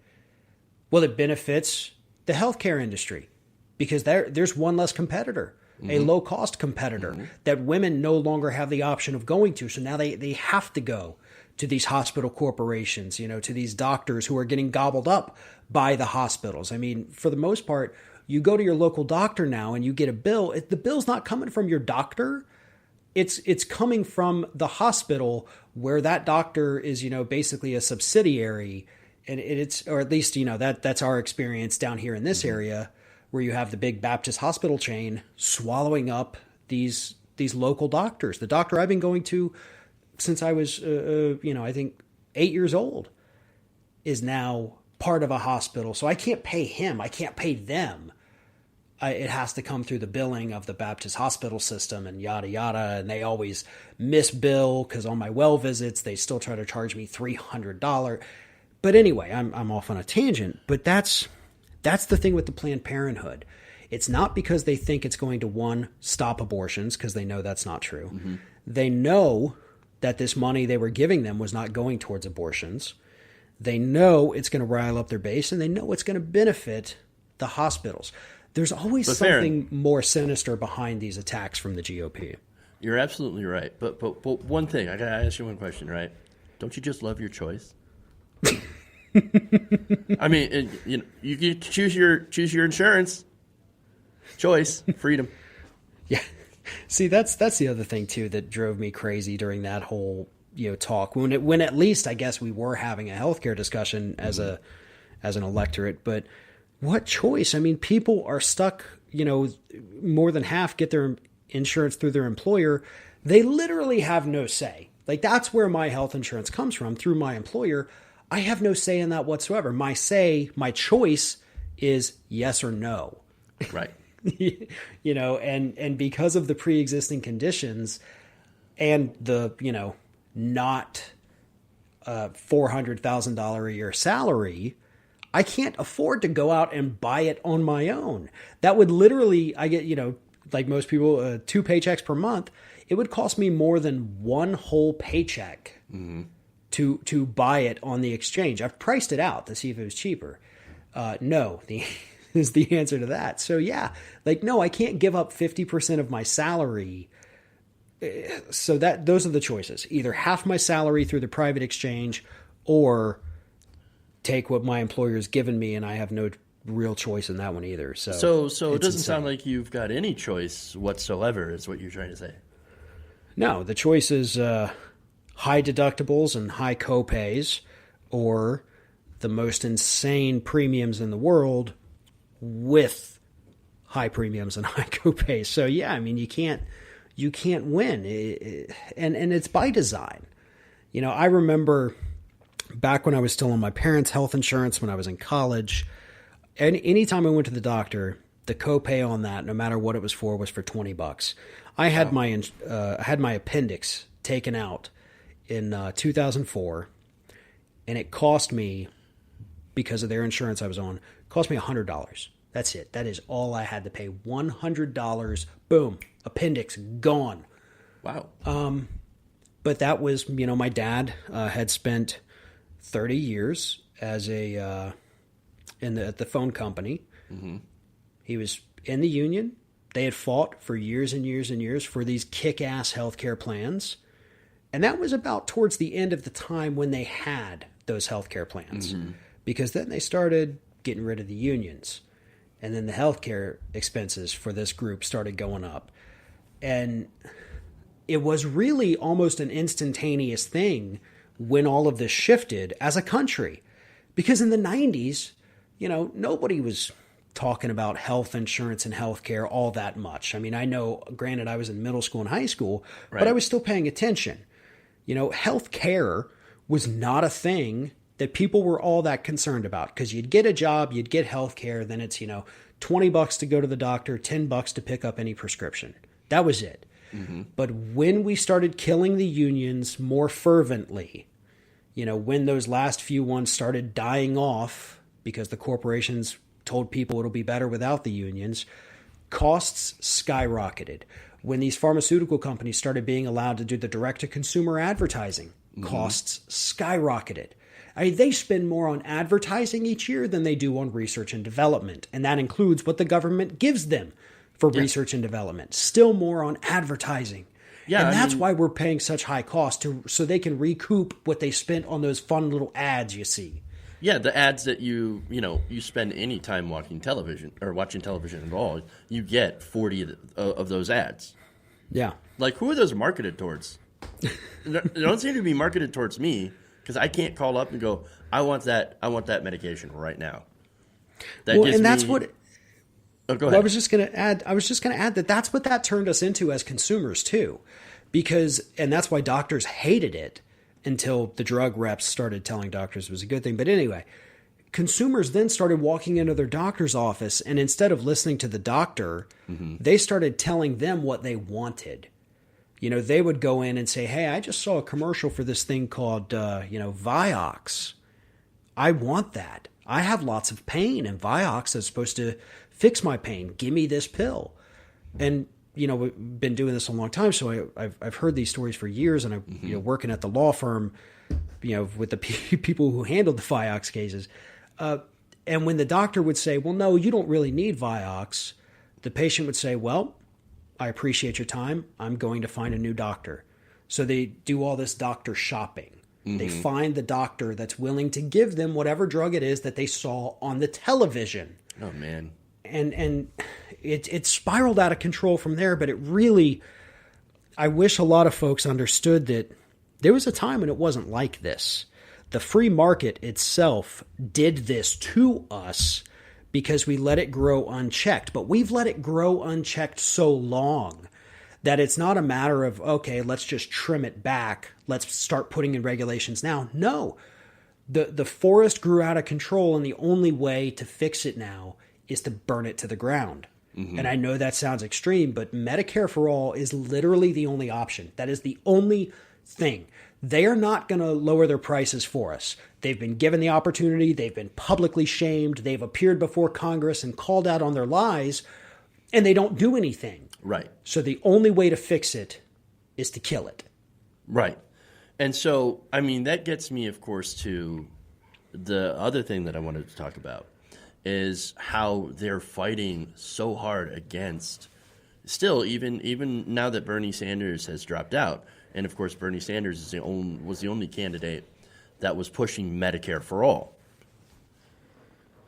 Well, it benefits the healthcare industry because there's one less competitor. A low-cost competitor that women no longer have the option of going to. So now they have to go to these hospital corporations, to these doctors who are getting gobbled up by the hospitals. I mean, for the most part, you go to your local doctor now and you get a bill. The bill's not coming from your doctor. It's coming from the hospital where that doctor is, basically a subsidiary. And it's, or at least, that's our experience down here in this area, where you have the big Baptist hospital chain swallowing up these local doctors. The doctor I've been going to since I was, I think 8 years old is now part of a hospital. So I can't pay him. I can't pay them. it has to come through the billing of the Baptist hospital system and yada, yada. And they always misbill because on my well visits, they still try to charge me $300. But anyway, I'm off on a tangent. But that's the thing with the Planned Parenthood. It's not because they think it's going to, one, stop abortions, because they know that's not true. Mm-hmm. They know that this money they were giving them was not going towards abortions. They know it's going to rile up their base, and they know it's going to benefit the hospitals. There's always something more sinister behind these attacks from the GOP. You're absolutely right. But one thing, I got to ask you one question, right? Don't you just love your choice? I mean, you can choose your insurance. Choice, freedom. Yeah. See, that's the other thing too that drove me crazy during that whole talk. When at least I guess we were having a healthcare discussion as an electorate, but what choice? I mean, people are stuck. More than half get their insurance through their employer. They literally have no say. Like, that's where my health insurance comes from, through my employer. I have no say in that whatsoever. My choice is yes or no. Right. And because of the pre-existing conditions and the, not $400,000 a year salary, I can't afford to go out and buy it on my own. That would literally, I get, like most people, 2 paychecks per month. It would cost me more than one whole paycheck to buy it on the exchange. I've priced it out to see if it was cheaper. No, is the answer to that. So yeah, no, I can't give up 50% of my salary. So those are the choices. Either half my salary through the private exchange, or take what my employer's given me, and I have no real choice in that one either. So it doesn't sound like you've got any choice whatsoever, is what you're trying to say. No, the choice is high deductibles and high copays, or the most insane premiums in the world with high premiums and high copays. So yeah, I mean, you can't win, and it's by design. I remember back when I was still on my parents' health insurance when I was in college, and anytime I went to the doctor, the copay on that, no matter what it was for $20. I had my appendix taken out in 2004, and it cost me, because of their insurance I was on, cost me $100. That's it. That is all I had to pay. $100. Boom. Appendix gone. Wow. But that was, my dad had spent 30 years as at the phone company. Mm-hmm. He was in the union. They had fought for years and years and years for these kick-ass healthcare plans. And that was about towards the end of the time when they had those healthcare plans. Mm-hmm. Because then they started getting rid of the unions. And then the healthcare expenses for this group started going up. And it was really almost an instantaneous thing when all of this shifted as a country. Because in the 90s, nobody was talking about health insurance and healthcare all that much. I mean, I know, granted, I was in middle school and high school, right, but I was still paying attention. Healthcare was not a thing that people were all that concerned about, because you'd get a job, you'd get health care, then it's, $20 to go to the doctor, $10 to pick up any prescription. That was it. Mm-hmm. But when we started killing the unions more fervently, when those last few ones started dying off because the corporations told people it'll be better without the unions, costs skyrocketed. When these pharmaceutical companies started being allowed to do the direct-to-consumer advertising, mm-hmm, costs skyrocketed. They spend more on advertising each year than they do on research and development. And that includes what the government gives them for research and development. Still more on advertising. Yeah, and that's why we're paying such high costs, so they can recoup what they spent on those fun little ads you see. Yeah, the ads that you spend any time watching television at all, you get 40 of those ads. Yeah. Like, who are those marketed towards? They don't seem to be marketed towards me. Because I can't call up and go, I want that medication right now. Go ahead. Well, I was just going to add that that's what that turned us into as consumers too, and that's why doctors hated it until the drug reps started telling doctors it was a good thing. But anyway, consumers then started walking into their doctor's office, and instead of listening to the doctor, they started telling them what they wanted. They would go in and say, hey, I just saw a commercial for this thing called, Vioxx. I want that. I have lots of pain, and Vioxx is supposed to fix my pain. Give me this pill. And, we've been doing this a long time, so I've heard these stories for years, and I'm working at the law firm, with the people who handled the Vioxx cases. And when the doctor would say, well, no, you don't really need Vioxx, the patient would say, well, I appreciate your time. I'm going to find a new doctor. So they do all this doctor shopping. They find the doctor that's willing to give them whatever drug it is that they saw on the television. Oh, man. And it spiraled out of control from there. But it really, I wish a lot of folks understood that there was a time when it wasn't like this. The free market itself did this to us because we let it grow unchecked. But we've let it grow unchecked so long that it's not a matter of, okay, let's just trim it back. Let's start putting in regulations now. No, the forest grew out of control, and the only way to fix it now is to burn it to the ground. And I know that sounds extreme, but Medicare-for-All is literally the only option. That is the only thing. They are not going to lower their prices for us. They've been given the opportunity. They've been publicly shamed. They've appeared before Congress and called out on their lies, and they don't do anything. Right. So the only way to fix it is to kill it. Right. And so, that gets me, of course, to the other thing that I wanted to talk about is how they're fighting so hard against, still, even now that Bernie Sanders has dropped out. And, of course, Bernie Sanders was the only candidate that was pushing Medicare for all.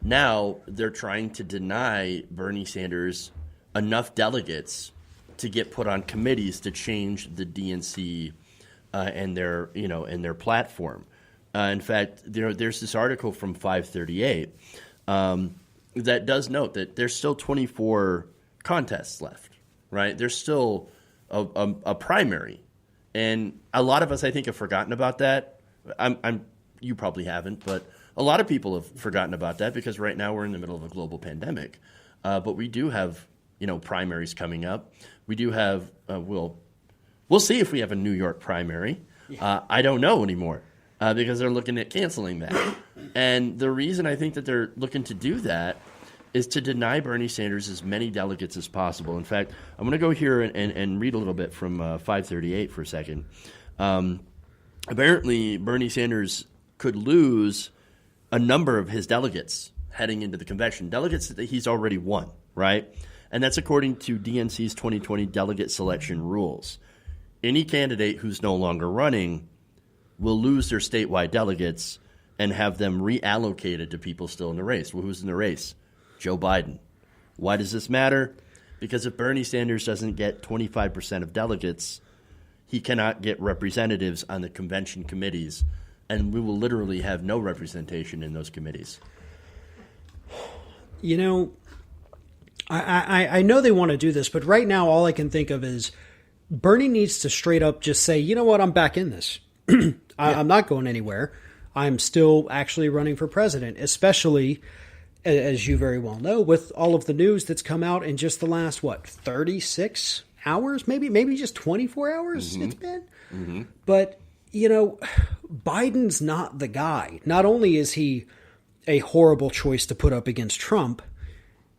Now they're trying to deny Bernie Sanders enough delegates to get put on committees to change the DNC and their platform. In fact, there's this article from 538 that does note that there's still 24 contests left. Right? There's still a primary. And a lot of us, I think, have forgotten about that. You probably haven't, but a lot of people have forgotten about that because right now we're in the middle of a global pandemic. But we do have, primaries coming up. We do have, we'll see if we have a New York primary. I don't know anymore because they're looking at canceling that. And the reason I think that they're looking to do that is to deny Bernie Sanders as many delegates as possible. In fact, I'm going to go here and read a little bit from 538 for a second. Apparently, Bernie Sanders could lose a number of his delegates heading into the convention, delegates that he's already won, right? And that's according to DNC's 2020 delegate selection rules. Any candidate who's no longer running will lose their statewide delegates and have them reallocated to people still in the race. Well, who's in the race? Joe Biden. Why does this matter? Because if Bernie Sanders doesn't get 25% of delegates, he cannot get representatives on the convention committees, and we will literally have no representation in those committees. I know they want to do this, but right now all I can think of is Bernie needs to straight up just say, you know what, I'm back in this. I'm not going anywhere. I'm still actually running for president, especially, as you very well know, with all of the news that's come out in just the last, 36 hours? Maybe just 24 hours it's been? But, Biden's not the guy. Not only is he a horrible choice to put up against Trump,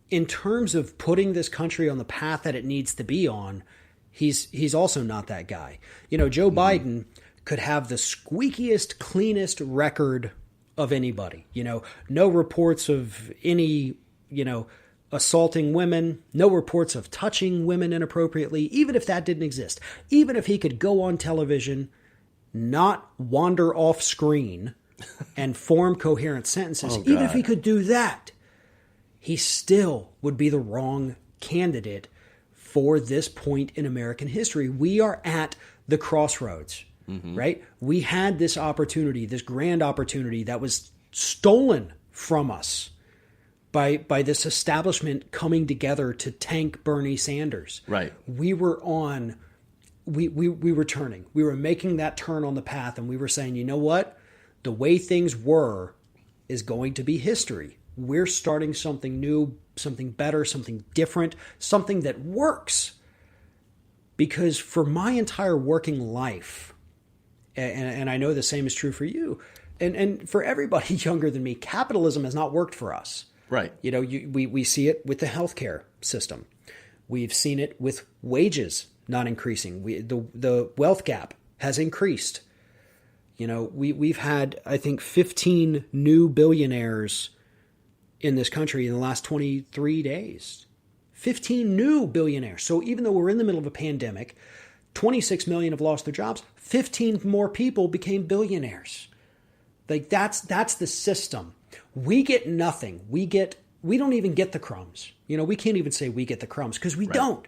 in terms of putting this country on the path that it needs to be on, he's also not that guy. Joe Biden could have the squeakiest, cleanest record of anybody. No reports of any, assaulting women, no reports of touching women inappropriately, even if that didn't exist. Even if he could go on television, not wander off screen and form coherent sentences, even if he could do that, he still would be the wrong candidate for this point in American history. We are at the crossroads. Right? We had this opportunity, this grand opportunity that was stolen from us by this establishment coming together to tank Bernie Sanders. Right. We were turning. We were making that turn on the path, and we were saying, you know what? The way things were is going to be history. We're starting something new, something better, something different, something that works. Because for my entire working life, and I know the same is true for you, and for everybody younger than me, capitalism has not worked for us. Right. You know, we see it with the healthcare system. We've seen it with wages not increasing. The wealth gap has increased. You know, we've had, I think, 15 new billionaires in this country in the last 23 days. 15 new billionaires. So even though we're in the middle of a pandemic, 26 million have lost their jobs. 15 more people became billionaires. Like that's the system. We get nothing. We don't even get the crumbs. You know, we can't even say we get the crumbs because we don't.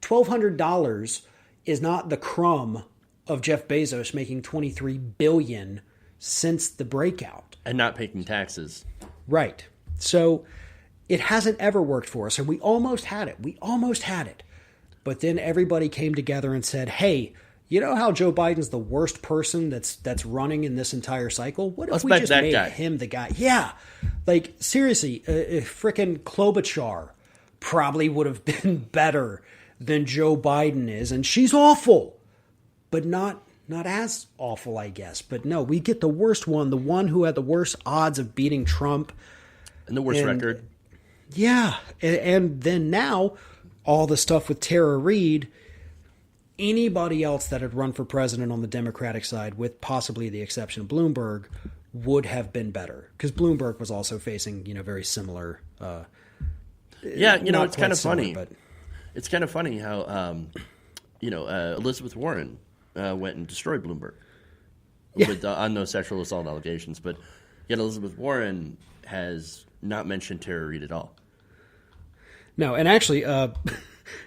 $1,200 is not the crumb of Jeff Bezos making $23 billion since the breakout. And not paying taxes. Right. So it hasn't ever worked for us, and we almost had it. But then everybody came together and said, hey, you know how Joe Biden's the worst person that's running in this entire cycle? What if we just made him the guy? Yeah. Like, seriously, frickin' Klobuchar probably would have been better than Joe Biden is, and she's awful. But not as awful, I guess. But no, we get the worst one, the one who had the worst odds of beating Trump. And the worst record. Yeah. And then now, all the stuff with Tara Reade, anybody else that had run for president on the Democratic side, with possibly the exception of Bloomberg, would have been better. Because Bloomberg was also facing, very similar. It's kind of funny. But it's kind of funny how, Elizabeth Warren went and destroyed Bloomberg on those sexual assault allegations. But yet Elizabeth Warren has not mentioned Tara Reade at all. No, and actually,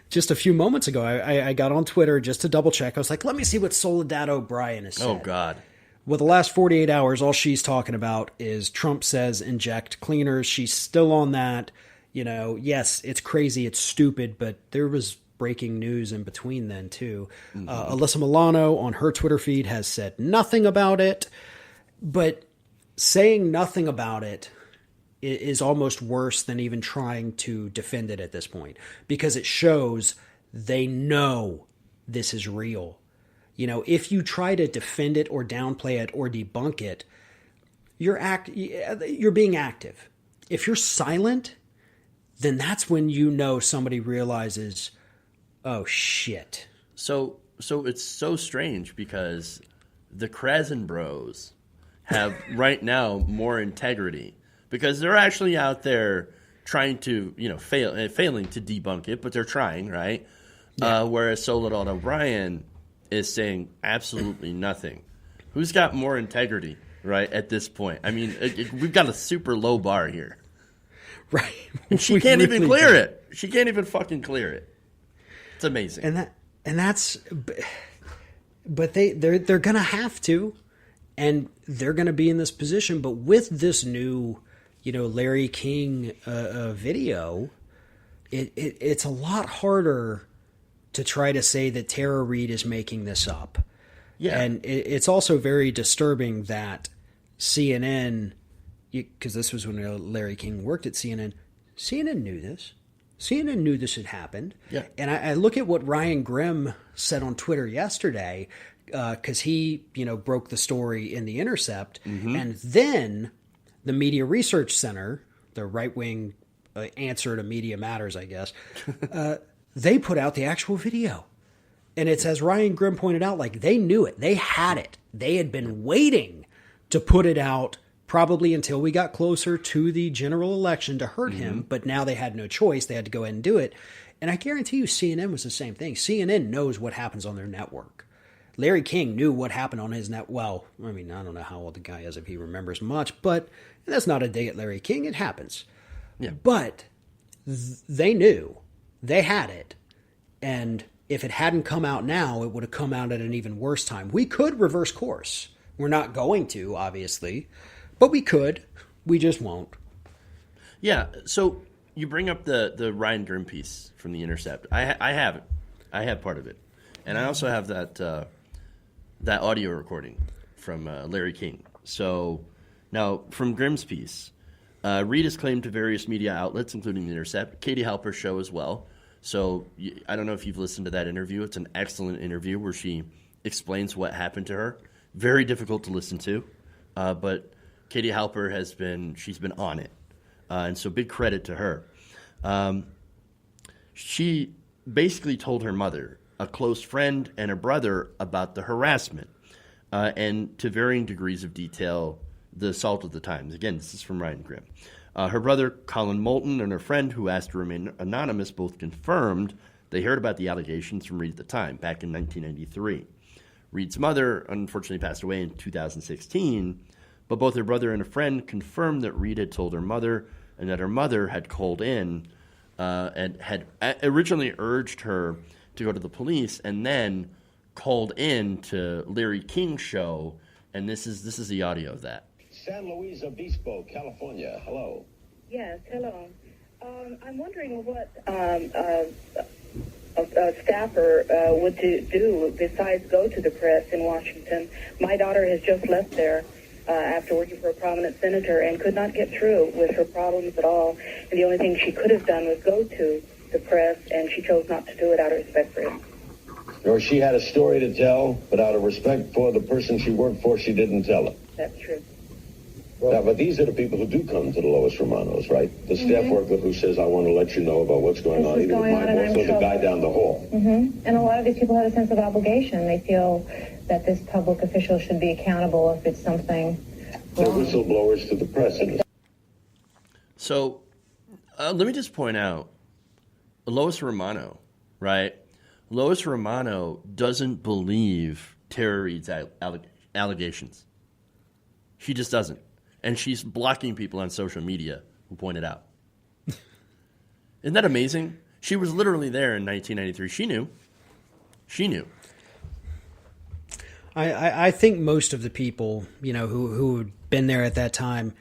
just a few moments ago, I got on Twitter just to double check. I was like, let me see what Soledad O'Brien has said. Oh, God. Well, the last 48 hours, all she's talking about is Trump says inject cleaners. She's still on that. Yes, it's crazy, it's stupid, but there was breaking news in between then, too. Mm-hmm. Alyssa Milano on her Twitter feed has said nothing about it, but saying nothing about it is almost worse than even trying to defend it at this point, because it shows they know this is real. If you try to defend it or downplay it or debunk it, you're being active. If you're silent, then that's when somebody realizes, oh shit. So it's so strange because the Krasen bros have right now more integrity because they're actually out there trying to, failing to debunk it, but they're trying, right? Yeah. Whereas Soledad O'Brien is saying absolutely nothing. Who's got more integrity, right, at this point? I mean, we've got a super low bar here. Right. And she can't even clear it. She can't even fucking clear it. It's amazing. But they're going to have to, and they're going to be in this position. But with this new, Larry King video, it's a lot harder to try to say that Tara Reade is making this up. Yeah. And it's also very disturbing that CNN, because this was when Larry King worked at CNN, CNN knew this. CNN knew this had happened. Yeah. And I look at what Ryan Grimm said on Twitter yesterday, because he, broke the story in The Intercept. Mm-hmm. And then the Media Research Center, the right-wing answer to Media Matters, I guess, they put out the actual video. And it's, as Ryan Grimm pointed out, like, they knew it. They had it. They had been waiting to put it out probably until we got closer to the general election to hurt him. But now they had no choice. They had to go ahead and do it. And I guarantee you CNN was the same thing. CNN knows what happens on their network. Larry King knew what happened on his net. Well, I mean, I don't know how old the guy is if he remembers much, but that's not a dig at Larry King. It happens. Yeah. But they knew. They had it. And if it hadn't come out now, it would have come out at an even worse time. We could reverse course. We're not going to, obviously, but we could. We just won't. Yeah. So you bring up the Ryan Grimm piece from The Intercept. I have it. I have part of it. And I also have that audio recording from Larry King. So, Now, from Grimm's piece, Reade has claimed to various media outlets, including The Intercept, Katie Halper's show as well. So I don't know if you've listened to that interview. It's an excellent interview where she explains what happened to her. Very difficult to listen to, but Katie Halper she's been on it. And so big credit to her. She basically told her mother, a close friend, and her brother about the harassment, and to varying degrees of detail, the assault of the times. Again, this is from Ryan Grimm. Her brother, Colin Moulton, and her friend, who asked to remain anonymous, both confirmed they heard about the allegations from Reade at the time, back in 1993. Reade's mother, unfortunately, passed away in 2016, but both her brother and a friend confirmed that Reade had told her mother and that her mother had called in and had originally urged her to go to the police and then called in to Larry King's show, and this is the audio of that. San Luis Obispo, California. Hello. Yes, hello. I'm wondering what a staffer would do besides go to the press in Washington. My daughter has just left there after working for a prominent senator and could not get through with her problems at all. And the only thing she could have done was go to the press, and she chose not to do it out of respect for him. Or she had a story to tell, but out of respect for the person she worked for, she didn't tell it. That's true. Now, but these are the people who do come to the Lois Romanos, right? The staff worker who says, I want to let you know about what's going on, even with my boss or the guy down the hall. And a lot of these people have a sense of obligation. They feel that this public official should be accountable if it's something They're wrong. whistleblowers to the press. So let me just point out, Lois Romano, right? Lois Romano doesn't believe Tara Reade's allegations. She just doesn't. And she's blocking people on social media who point it out. Isn't that amazing? She was literally there in 1993. She knew. She knew. I think most of the people, who had been there at that time,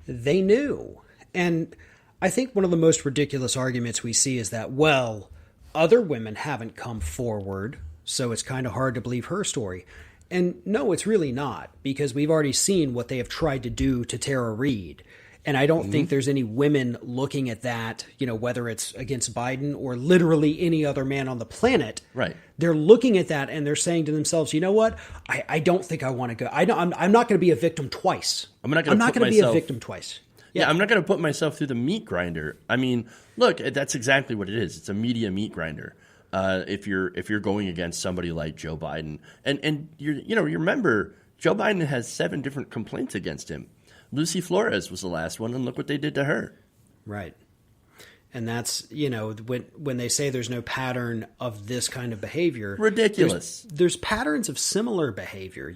they knew. And I think one of the most ridiculous arguments we see is that, well, other women haven't come forward, so it's kind of hard to believe her story. And no, it's really not, because we've already seen what they have tried to do to Tara Reade. And I don't think there's any women looking at that, whether it's against Biden or literally any other man on the planet. Right. They're looking at that and they're saying to themselves, you know what? I don't think I want to go. I'm not going to be a victim twice. I'm not going to be a victim twice. Yeah, I'm not going to put myself through the meat grinder. I mean, look, that's exactly what it is. It's a media meat grinder. If you're going against somebody like Joe Biden, and you remember Joe Biden has 7 different complaints against him. Lucy Flores was the last one, and look what they did to her. Right. And that's, when they say there's no pattern of this kind of behavior. Ridiculous. There's patterns of similar behavior.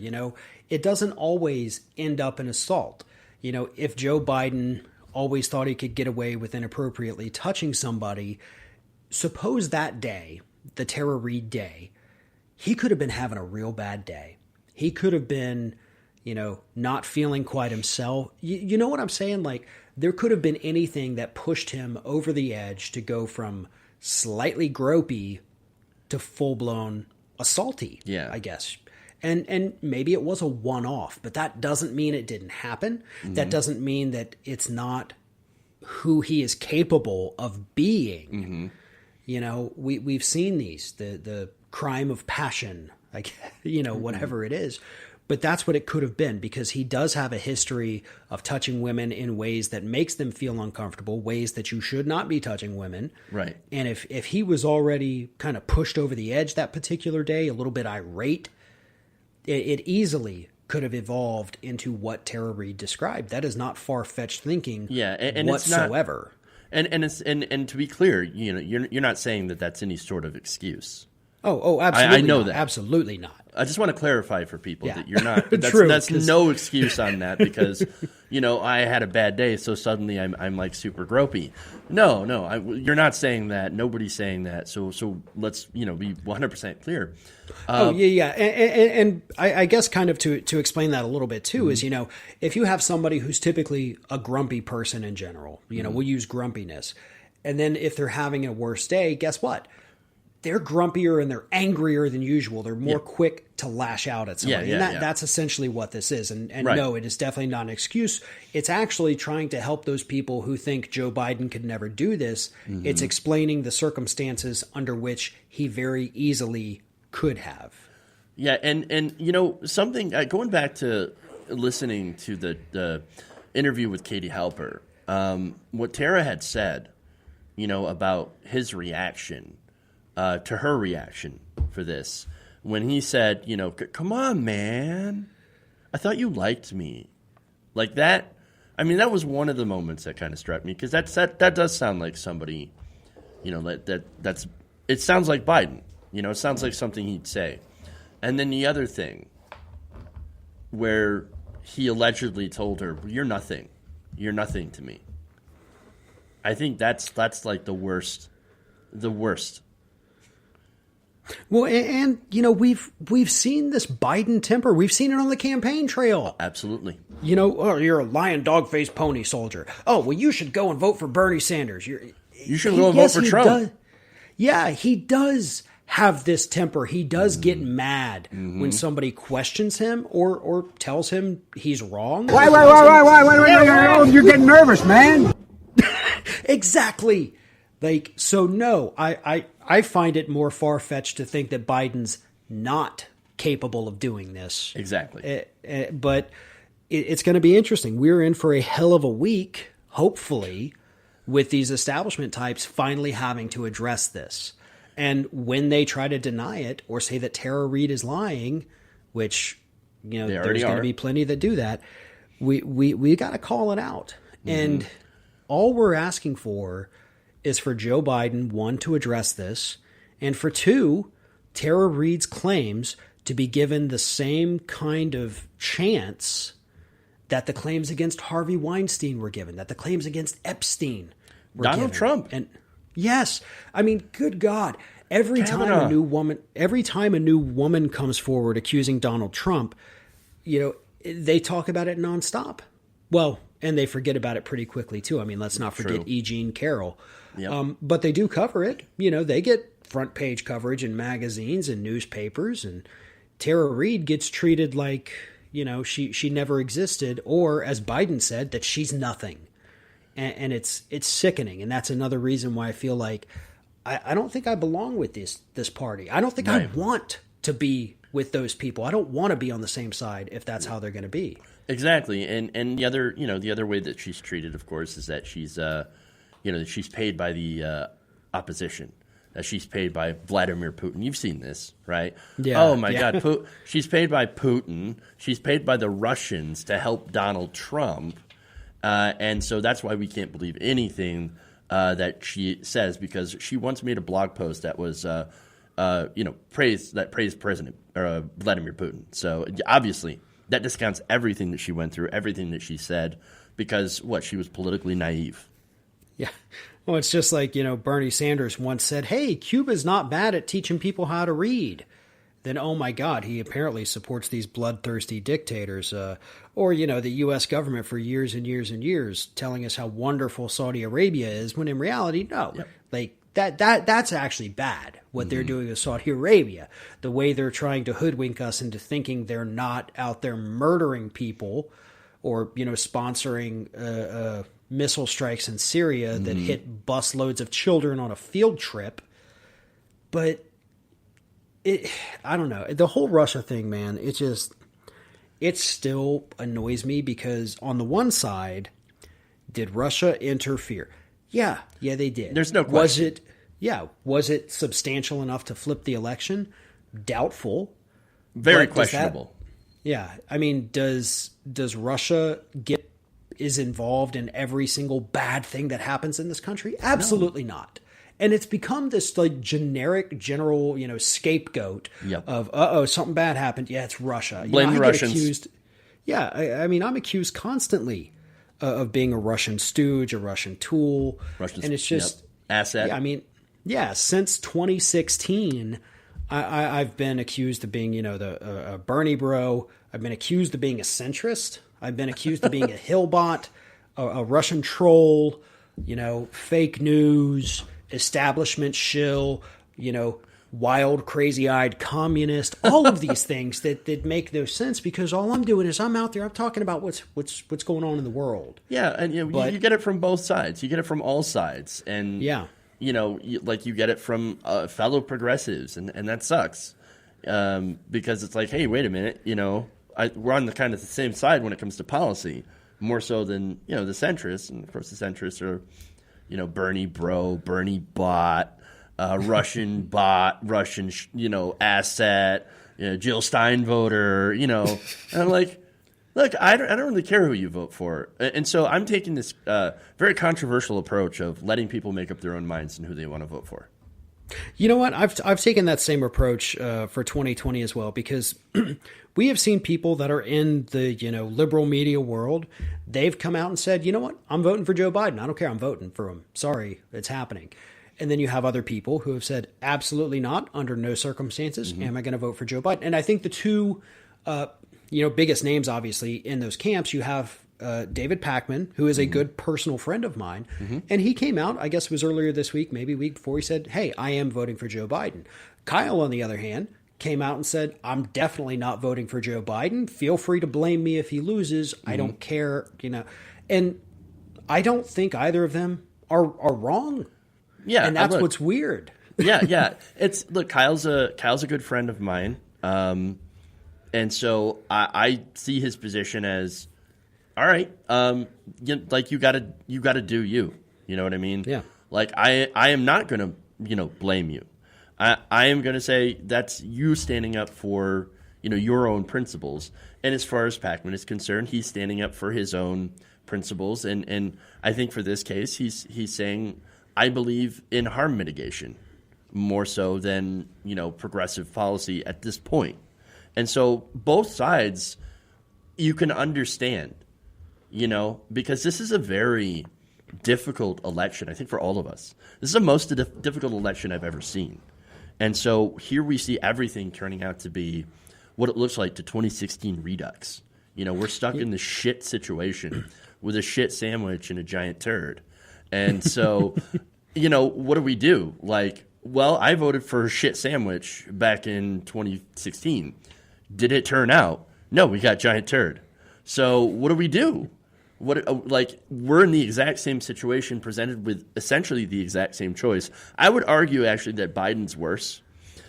It doesn't always end up in assault. If Joe Biden always thought he could get away with inappropriately touching somebody, suppose that day, the Tara Reade day, he could have been having a real bad day. He could have been, not feeling quite himself. You know what I'm saying? Like, there could have been anything that pushed him over the edge to go from slightly gropey to full-blown assaulty, I guess. And maybe it was a one-off, but that doesn't mean it didn't happen. Mm-hmm. That doesn't mean that it's not who he is capable of being. Mm-hmm. We've seen these, the crime of passion, whatever it is. But that's what it could have been, because he does have a history of touching women in ways that makes them feel uncomfortable, ways that you should not be touching women. Right. And if he was already kind of pushed over the edge that particular day, a little bit irate, it easily could have evolved into what Tara Reade described. That is not far-fetched thinking and whatsoever. It's not, and to be clear, you're not saying that that's any sort of excuse. Oh, absolutely. I know not. that. Absolutely not. I just want to clarify for people that you're not. True, that's no excuse on that, because I had a bad day, so suddenly I'm like super gropey. No, you're not saying that. Nobody's saying that. So let's be 100% clear. And I guess kind of to explain that a little bit too is if you have somebody who's typically a grumpy person in general, we'll use grumpiness, and then if they're having a worse day, guess what? they're grumpier and they're angrier than usual. They're more quick to lash out at somebody. And that's essentially what this is. And right. No, it is definitely not an excuse. It's actually trying to help those people who think Joe Biden could never do this. Mm-hmm. It's explaining the circumstances under which he very easily could have. Yeah, and you know, something, going back to listening to the interview with Katie Halper, what Tara had said, you know, about his reaction to her reaction for this, when he said, you know, come on, man, I thought you liked me. Like that, I mean, that was one of the moments that kind of struck me, because that does sound like somebody, you know, that's, it sounds like Biden, you know, it sounds like something he'd say. And then the other thing, where he allegedly told her, you're nothing to me. I think that's like the worst. Well, and you know, we've seen this Biden temper. We've seen it on the campaign trail. Absolutely. You know, oh, you're a lion, dog-faced pony soldier. Oh, well, you should go and vote for Bernie Sanders. You should go and vote for Trump. He does have this temper. He does get mad when somebody questions him or tells him he's wrong. Why, you're getting nervous, man. Exactly. Like, so no, I find it more far-fetched to think that Biden's not capable of doing this. Exactly. But it's going to be interesting. We're in for a hell of a week, hopefully, with these establishment types finally having to address this. And when they try to deny it or say that Tara Reade is lying, which, you know, there's going to be plenty that do that, we got to call it out. Mm-hmm. And all we're asking for is for Joe Biden, one, to address this, and for two, Tara Reade's claims to be given the same kind of chance that the claims against Harvey Weinstein were given, that the claims against Epstein were given. Donald Trump. And yes, I mean, good God, every time a new woman comes forward accusing Donald Trump, you know, they talk about it nonstop. Well, and they forget about it pretty quickly too. I mean, let's not forget E. Jean Carroll. Yep. But they do cover it. You know, they get front page coverage in magazines and newspapers, and Tara Reade gets treated like, you know, she never existed, or as Biden said, that she's nothing. And it's sickening. And that's another reason why I feel like I don't think I belong with this party. I don't think I want to be with those people. I don't want to be on the same side if that's how they're going to be. Exactly. And the other way that she's treated, of course, is that she's she's paid by the opposition. That she's paid by Vladimir Putin. You've seen this, right? Yeah. Oh my God. She's paid by Putin. She's paid by the Russians to help Donald Trump. And so that's why we can't believe anything that she says, because she once made a blog post that was, praised President Vladimir Putin. So obviously that discounts everything that she went through, everything that she said, because she was politically naive. Yeah. Well, it's just like, you know, Bernie Sanders once said, hey, Cuba's not bad at teaching people how to read. Then, oh my God, he apparently supports these bloodthirsty dictators, or, you know, the U.S. government for years and years and years telling us how wonderful Saudi Arabia is, when in reality, no. Yep. Like that's actually bad, what they're doing with Saudi Arabia. The way they're trying to hoodwink us into thinking they're not out there murdering people or, you know, sponsoring missile strikes in Syria that hit busloads of children on a field trip. But I don't know. The whole Russia thing, man, it still annoys me, because on the one side, did Russia interfere? Yeah, they did. There's no question. Was it substantial enough to flip the election? Doubtful. Very questionable. I mean, does Russia is involved in every single bad thing that happens in this country? Absolutely not. And it's become this like general, you know, scapegoat of, something bad happened. Yeah, it's Russia. Blame the Russians. I mean, I'm accused constantly of being a Russian stooge, a Russian tool. And it's just asset. Yeah, I mean, since 2016, I've been accused of being, you know, a Bernie bro. I've been accused of being a centrist. I've been accused of being a hillbot, a Russian troll, you know, fake news, establishment shill, you know, wild, crazy-eyed communist, all of these things that make no sense, because all I'm doing is I'm out there, I'm talking about what's going on in the world. Yeah, and you get it from both sides. You get it from all sides. And, you get it from fellow progressives, and that sucks. Because it's like, hey, wait a minute, we're on the kind of the same side when it comes to policy, more so than, the centrists. And, of course, the centrists are, Bernie bro, Bernie bot, Russian bot, Russian, asset, Jill Stein voter, and I'm like, look, I don't really care who you vote for. And so I'm taking this very controversial approach of letting people make up their own minds and who they want to vote for. You know what? I've taken that same approach for 2020 as well, because we have seen people that are in the, liberal media world. They've come out and said, you know what? I'm voting for Joe Biden. I don't care. I'm voting for him. Sorry, it's happening. And then you have other people who have said, absolutely not, under no circumstances am I going to vote for Joe Biden. And I think the two, biggest names, obviously, in those camps, you have David Pakman, who is a good personal friend of mine. And he came out, I guess it was earlier this week, maybe a week before, he said, hey, I am voting for Joe Biden. Kyle, on the other hand, came out and said, I'm definitely not voting for Joe Biden. Feel free to blame me if he loses. I don't care, And I don't think either of them are wrong. Yeah. And that's what's weird. Yeah. Look, Kyle's a good friend of mine. And so I see his position as, all right, you gotta do you. You know what I mean? Yeah. Like I am not gonna, blame you. I am gonna say that's you standing up for, your own principles. And as far as Pakman is concerned, he's standing up for his own principles. And I think for this case, he's saying, I believe in harm mitigation more so than, progressive policy at this point. And so both sides you can understand, because this is a very difficult election, I think, for all of us. This is the most difficult election I've ever seen. And so here we see everything turning out to be what it looks like to 2016 Redux. We're stuck in this shit situation with a shit sandwich and a giant turd. And so, what do? Like, well, I voted for a shit sandwich back in 2016. Did it turn out? No, we got giant turd. So what do? We're in the exact same situation, presented with essentially the exact same choice. I would argue, actually, that Biden's worse,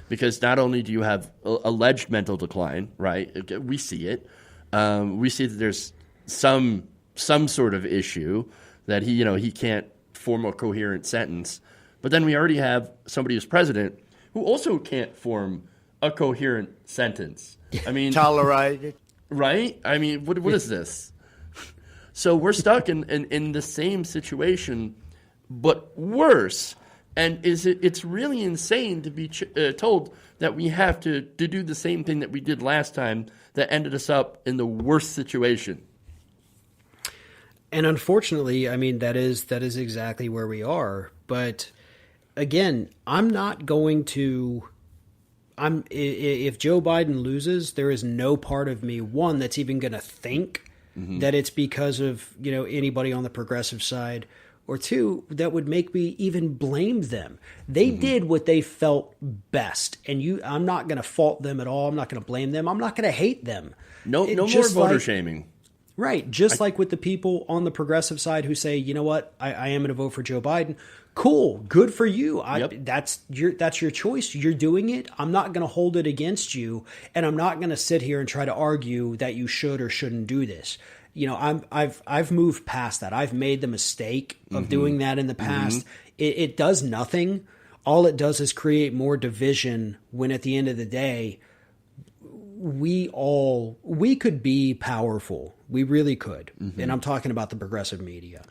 because not only do you have alleged mental decline, right? We see it. We see that there's some sort of issue that he can't form a coherent sentence. But then we already have somebody who's president who also can't form a coherent sentence. I mean, Tolerated. Right? I mean, what is this? So we're stuck in the same situation, but worse. And it's really insane to be told that we have to do the same thing that we did last time that ended us up in the worst situation. And unfortunately, I mean, that is exactly where we are. But again, I'm not going to. If Joe Biden loses, there is no part of me, one, that's even going to think that it's because of anybody on the progressive side, or two, that would make me even blame them. They did what they felt best, and I'm not going to fault them at all. I'm not going to blame them. I'm not going to hate them. No more voter shaming. Right. Just like with the people on the progressive side who say, you know what, I am going to vote for Joe Biden. Cool. Good for you. That's your choice. You're doing it. I'm not going to hold it against you. And I'm not going to sit here and try to argue that you should or shouldn't do this. I've moved past that. I've made the mistake of doing that in the past. It does nothing. All it does is create more division, when at the end of the day, we could be powerful. We really could. And I'm talking about the progressive media.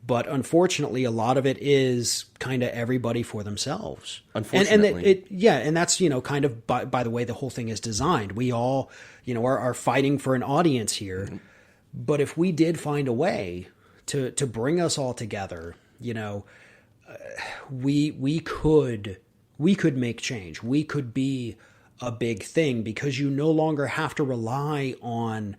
But unfortunately, a lot of it is kind of everybody for themselves. Unfortunately. And that's, kind of by the way the whole thing is designed. We all, are fighting for an audience here. But if we did find a way to bring us all together, we could make change. We could be a big thing, because you no longer have to rely on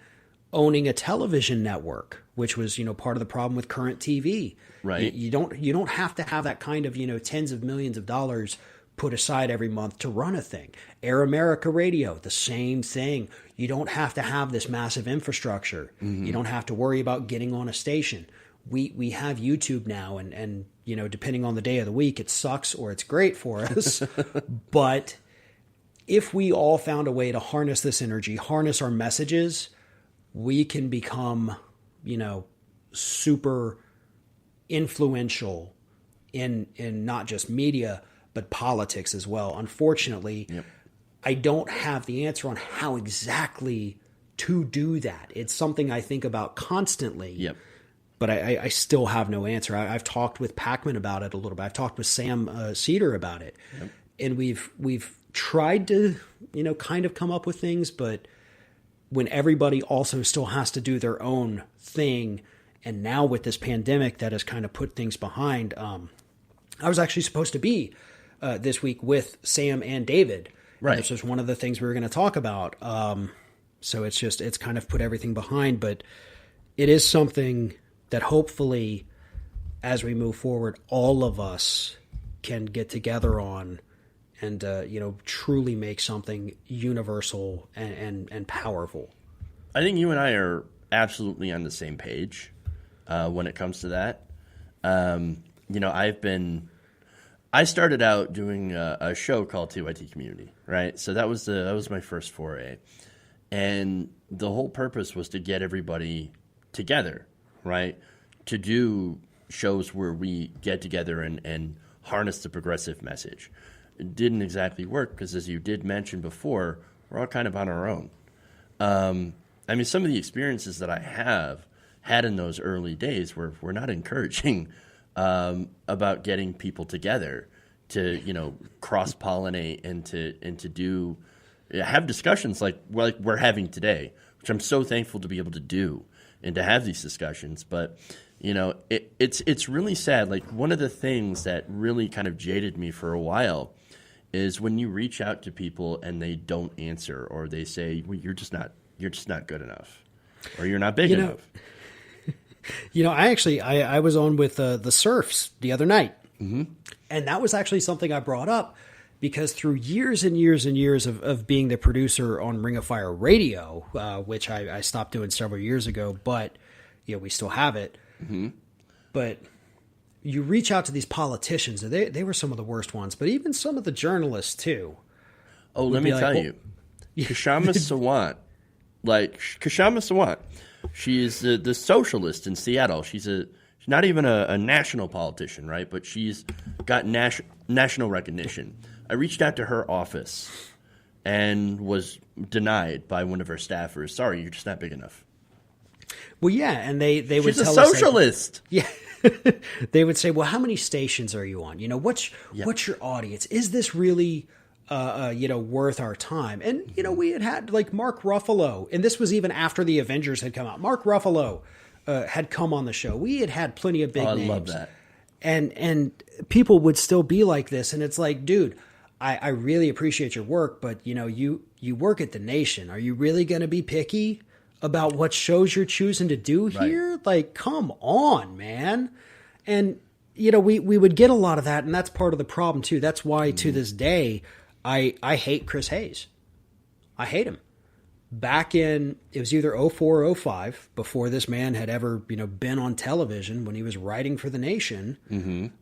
owning a television network, which was, part of the problem with current TV. Right. You don't have to have that kind of, tens of millions of dollars put aside every month to run a thing. Air America Radio, the same thing. You don't have to have this massive infrastructure. You don't have to worry about getting on a station. We have YouTube now, and you know, depending on the day of the week, it sucks or it's great for us. But if we all found a way to harness this energy, harness our messages, we can become, you know, super influential in not just media, but politics as well. Unfortunately, I don't have the answer on how exactly to do that. It's something I think about constantly, but I still have no answer. I've talked with Packman about it a little bit. I've talked with Sam Cedar about it, and we've tried to, you know, kind of come up with things, but when everybody also still has to do their own thing, and now with this pandemic that has kind of put things behind, I was actually supposed to be this week with Sam and David. Right. This was one of the things we were going to talk about. So it's kind of put everything behind, but it is something that hopefully as we move forward, all of us can get together on and, you know, truly make something universal and powerful. I think you and I are absolutely on the same page when it comes to that. You know, I started out doing a show called TYT Community, right? So that was my first foray. And the whole purpose was to get everybody together, right? To do shows where we get together and harness the progressive message. It didn't exactly work because, as you did mention before, we're all kind of on our own. I mean, some of the experiences that I have had in those early days were not encouraging about getting people together to, you know, cross-pollinate and to have discussions like we're having today, which I'm so thankful to be able to do and to have these discussions. But, you know, it's really sad. Like, one of the things that really kind of jaded me for a while is when you reach out to people and they don't answer, or they say, well, you're just not good enough, or you're not big enough. You know, I was on with the Surfs the other night, and that was actually something I brought up because through years and years and years of being the producer on Ring of Fire Radio, which I stopped doing several years ago, but you know, we still have it. But you reach out to these politicians, and they were some of the worst ones, but even some of the journalists too. Oh, let me tell you, Kshama Sawant, she is the socialist in Seattle. She's not even a national politician, right? But she's got national recognition. I reached out to her office and was denied by one of her staffers. Sorry, you're just not big enough. Well, yeah, and they would tell us. She's a socialist. Yeah. They would say, well, how many stations are you on? You know, what's your audience? Is this really, you know, worth our time? And, you know, we had like Mark Ruffalo, and this was even after the Avengers had come out. Mark Ruffalo had come on the show. We had plenty of big names. I love that. And people would still be like this. And it's like, dude, I really appreciate your work, but, you know, you work at The Nation. Are you really going to be picky about what shows you're choosing to do here? Right. Like, come on, man. And, you know, we would get a lot of that, and that's part of the problem too. That's why to this day, I hate Chris Hayes. I hate him. Back in, it was either 04 or 05, before this man had ever, you know, been on television, when he was writing for The Nation,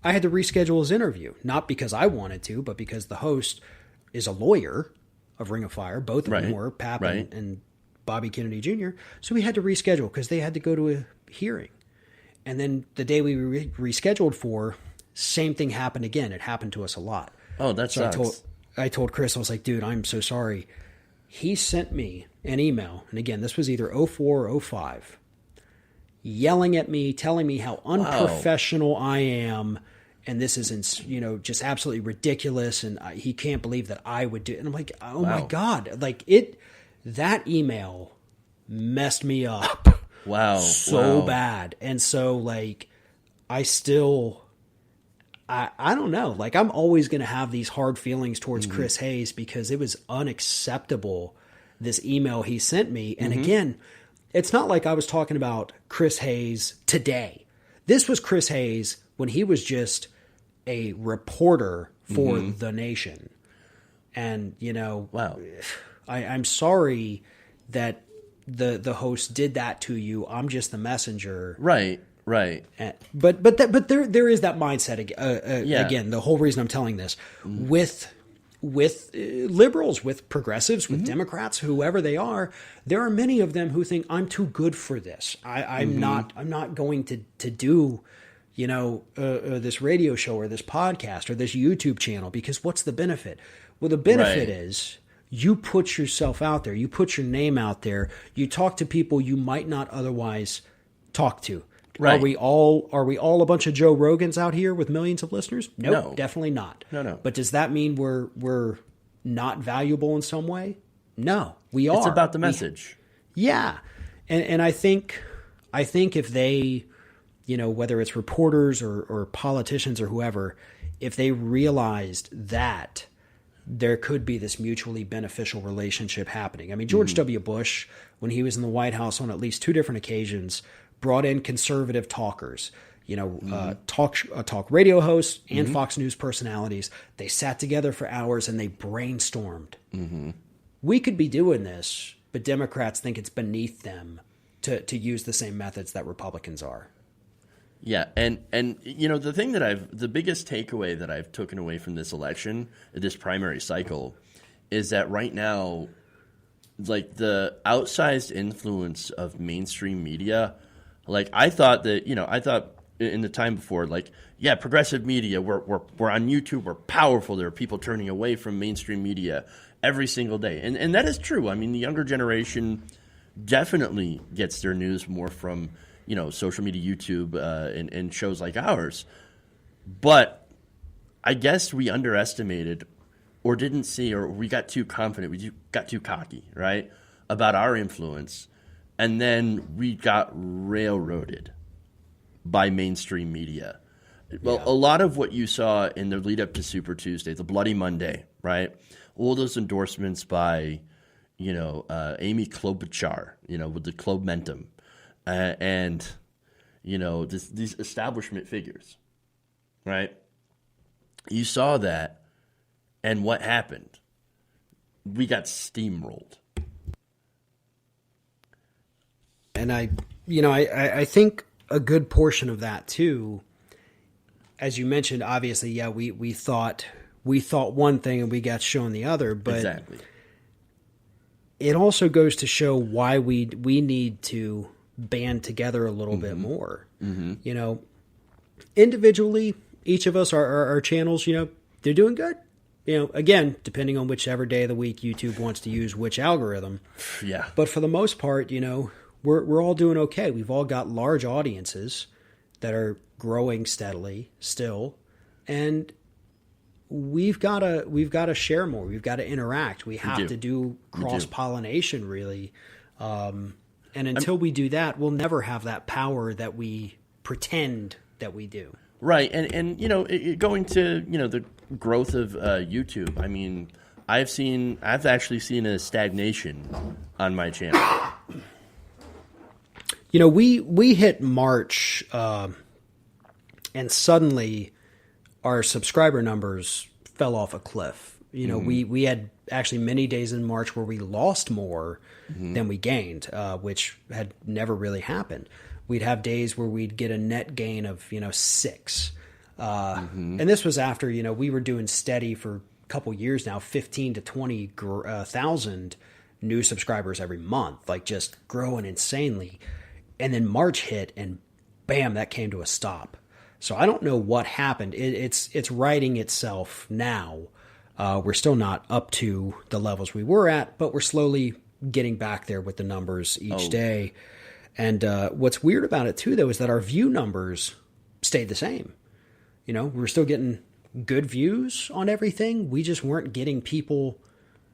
I had to reschedule his interview, not because I wanted to, but because the host is a lawyer of Ring of Fire. Both of them were, Pap and Bobby Kennedy Jr. So we had to reschedule because they had to go to a hearing. And then the day we rescheduled for, same thing happened again. It happened to us a lot. Oh, that sucks. I told Chris, I was like, dude, I'm so sorry. He sent me an email, and again, this was either 04 or 05, yelling at me, telling me how unprofessional I am, and this is, you know, just absolutely ridiculous, and he can't believe that I would do it. And I'm like, oh my God, like that email messed me up. So bad. And so, like, I don't know. Like, I'm always going to have these hard feelings towards Chris Hayes because it was unacceptable, this email he sent me. And again, it's not like I was talking about Chris Hayes today. This was Chris Hayes when he was just a reporter for The Nation. And, you know, Wow. I'm sorry that the host did that to you. I'm just the messenger. Right. But there is that mindset again. The whole reason I'm telling this with liberals, with progressives, with Democrats, whoever they are, there are many of them who think I'm too good for this. I'm not going to do, you know, this radio show or this podcast or this YouTube channel, because what's the benefit? Well, the benefit is you put yourself out there, you put your name out there, you talk to people you might not otherwise talk to. Right. Are we all a bunch of Joe Rogans out here with millions of listeners? Nope, No. definitely not. No. But does that mean we're not valuable in some way? No, we are. It's about the message. Yeah. And I think if they, you know, whether it's reporters or politicians or whoever, if they realized that there could be this mutually beneficial relationship happening. I mean, George W. Bush, when he was in the White House on at least 2 different occasions, brought in conservative talkers, you know, talk radio hosts and Fox News personalities. They sat together for hours and they brainstormed. We could be doing this, but Democrats think it's beneath them to use the same methods that Republicans are. Yeah, and you know, the biggest takeaway that I've taken away from this election, this primary cycle, is that right now, like, the outsized influence of mainstream media. Like, I thought in the time before, like, yeah, progressive media, we're on YouTube, we're powerful. There are people turning away from mainstream media every single day. And that is true. I mean, the younger generation definitely gets their news more from, you know, social media, YouTube, and shows like ours. But I guess we underestimated or didn't see, or we got too confident, we got too cocky, right, about our influence. And then we got railroaded by mainstream media. Well, a lot of what you saw in the lead up to Super Tuesday, the Bloody Monday, right? All those endorsements by, you know, Amy Klobuchar, you know, with the Klobumentum, and, you know, these establishment figures, right? You saw that, and what happened? We got steamrolled. And I think a good portion of that too, as you mentioned, obviously, yeah, we thought one thing and we got shown the other, but Exactly. It also goes to show why we need to band together a little bit more. You know, individually, each of us, our channels, you know, they're doing good. You know, again, depending on whichever day of the week YouTube wants to use which algorithm. Yeah. But for the most part, you know, we're all doing okay. We've all got large audiences that are growing steadily still, and we've got to share more. We've got to interact. We have to do cross-pollination, really. And until we do that, we'll never have that power that we pretend that we do. Right, and you know, going to, you know, the growth of YouTube. I mean, I've actually seen a stagnation on my channel. You know, we hit March, and suddenly our subscriber numbers fell off a cliff. You know, we had actually many days in March where we lost more than we gained, which had never really happened. We'd have days where we'd get a net gain of, you know, 6. And this was after, you know, we were doing steady for a couple years now, 15 to 20,000 new subscribers every month, like just growing insanely. And then March hit and bam, that came to a stop. So I don't know what happened. It's righting itself now. We're still not up to the levels we were at, but we're slowly getting back there with the numbers each day. And what's weird about it too, though, is that our view numbers stayed the same. You know, we were still getting good views on everything. We just weren't getting people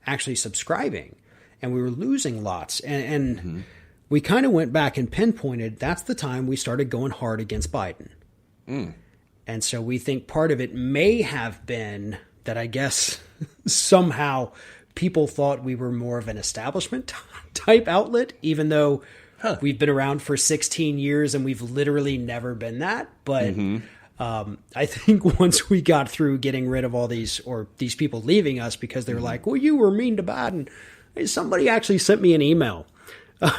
actually subscribing, and we were losing lots. And we kind of went back and pinpointed that's the time we started going hard against Biden. And so we think part of it may have been that, I guess, somehow people thought we were more of an establishment type outlet, even though we've been around for 16 years and we've literally never been that. But I think once we got through getting rid of all these people leaving us because they were like, well, you were mean to Biden. Somebody actually sent me an email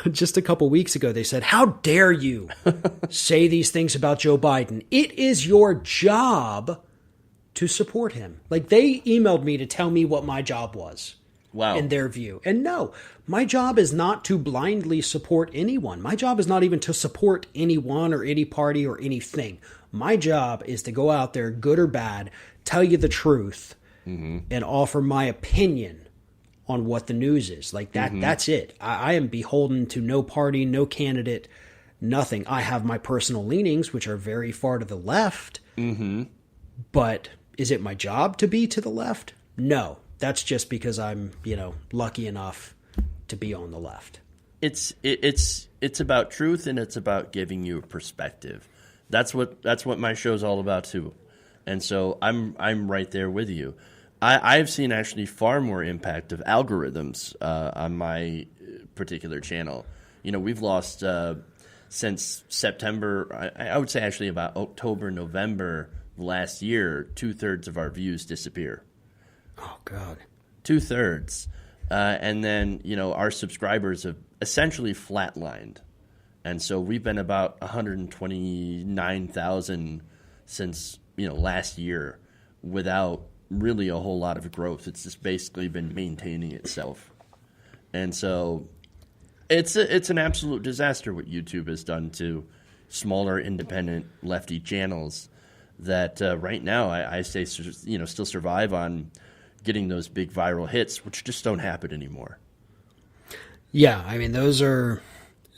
just a couple weeks ago. They said, how dare you say these things about Joe Biden? It is your job to support him. Like, they emailed me to tell me what my job was. Wow. In their view. And no, my job is not to blindly support anyone. My job is not even to support anyone or any party or anything. My job is to go out there, good or bad, tell you the truth, and offer my opinion on what the news is. Like that. That's it. I am beholden to no party, no candidate, nothing. I have my personal leanings, which are very far to the left. But is it my job to be to the left? No. That's just because I'm, lucky enough to be on the left. It's about truth, and it's about giving you a perspective. That's what my show's all about too. And so I'm right there with you. I've seen actually far more impact of algorithms on my particular channel. We've lost since September. I would say actually about October, November last year, 2/3 of our views disappear. Oh, God. 2/3. And then, our subscribers have essentially flatlined. And so we've been about 129,000 since, last year without really a whole lot of growth. It's just basically been maintaining itself. And so it's an absolute disaster what YouTube has done to smaller, independent, lefty channels that right now I say, still survive on getting those big viral hits, which just don't happen anymore. Yeah, I mean, those are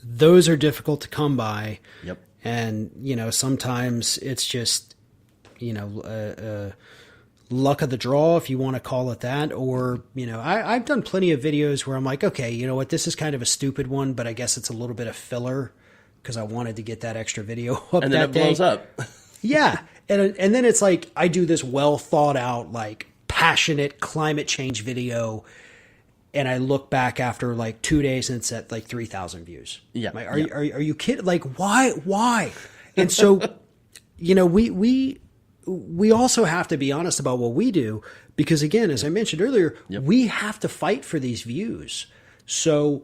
difficult to come by. Yep. And, sometimes it's just, luck of the draw, if you want to call it that. Or, I've done plenty of videos where I'm like, okay, you know what, this is kind of a stupid one, but I guess it's a little bit of filler because I wanted to get that extra video up and that day. And then it blows up. Yeah. And then it's like I do this well thought out, like, passionate climate change video, and I look back after like 2 days and it's at like 3,000 views. Yeah. Like, are you kidding? Like, why? And so, we also have to be honest about what we do, because again, as I mentioned earlier, we have to fight for these views. So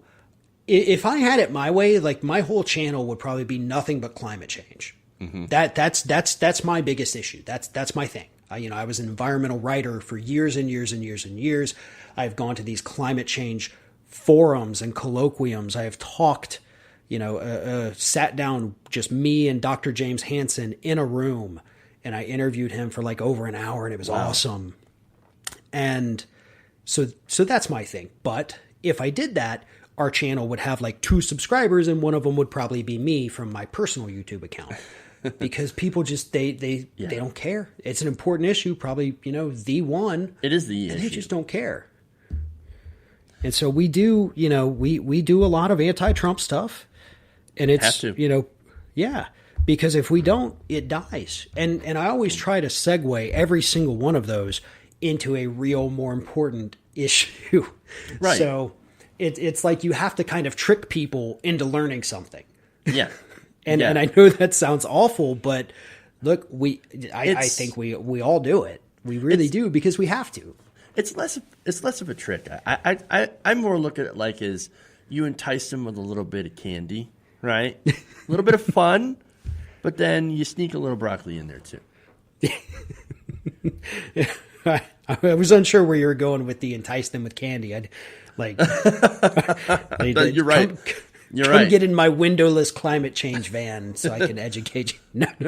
if I had it my way, like, my whole channel would probably be nothing but climate change. That's my biggest issue. That's my thing. I was an environmental writer for years and years and years and years. I've gone to these climate change forums and colloquiums. I have talked, sat down, just me and Dr. James Hansen in a room, and I interviewed him for like over an hour, and it was awesome. And so that's my thing. But if I did that, our channel would have like 2 subscribers, and one of them would probably be me from my personal YouTube account. Because people just they don't care. It's an important issue, probably the one. It is the and issue. They just don't care. And so we do we do a lot of anti-Trump stuff, and it's because if we don't, it dies. And I always try to segue every single one of those into a real, more important issue. Right. So it's like you have to kind of trick people into learning something. Yeah. And I know that sounds awful, but look, I think we all do it. We really do, because we have to. It's less of a trick. I more look at it like as you entice them with a little bit of candy, right? A little bit of fun, but then you sneak a little broccoli in there too. I was unsure where you were going with the entice them with candy. I'd like. You're right. Come get in my windowless climate change van so I can educate you.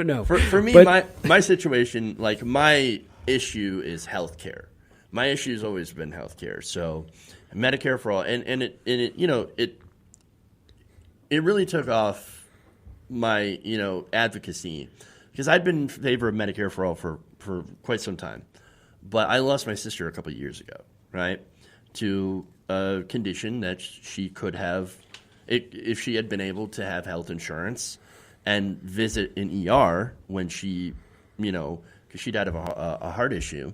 No. For me, my situation, like, my issue is healthcare. My issue has always been healthcare. So Medicare-for-All, and it really took off my advocacy, because I'd been in favor of Medicare-for-All for quite some time, but I lost my sister a couple of years ago, right, to a condition that she could have. If she had been able to have health insurance and visit an ER when she, because she died of a heart issue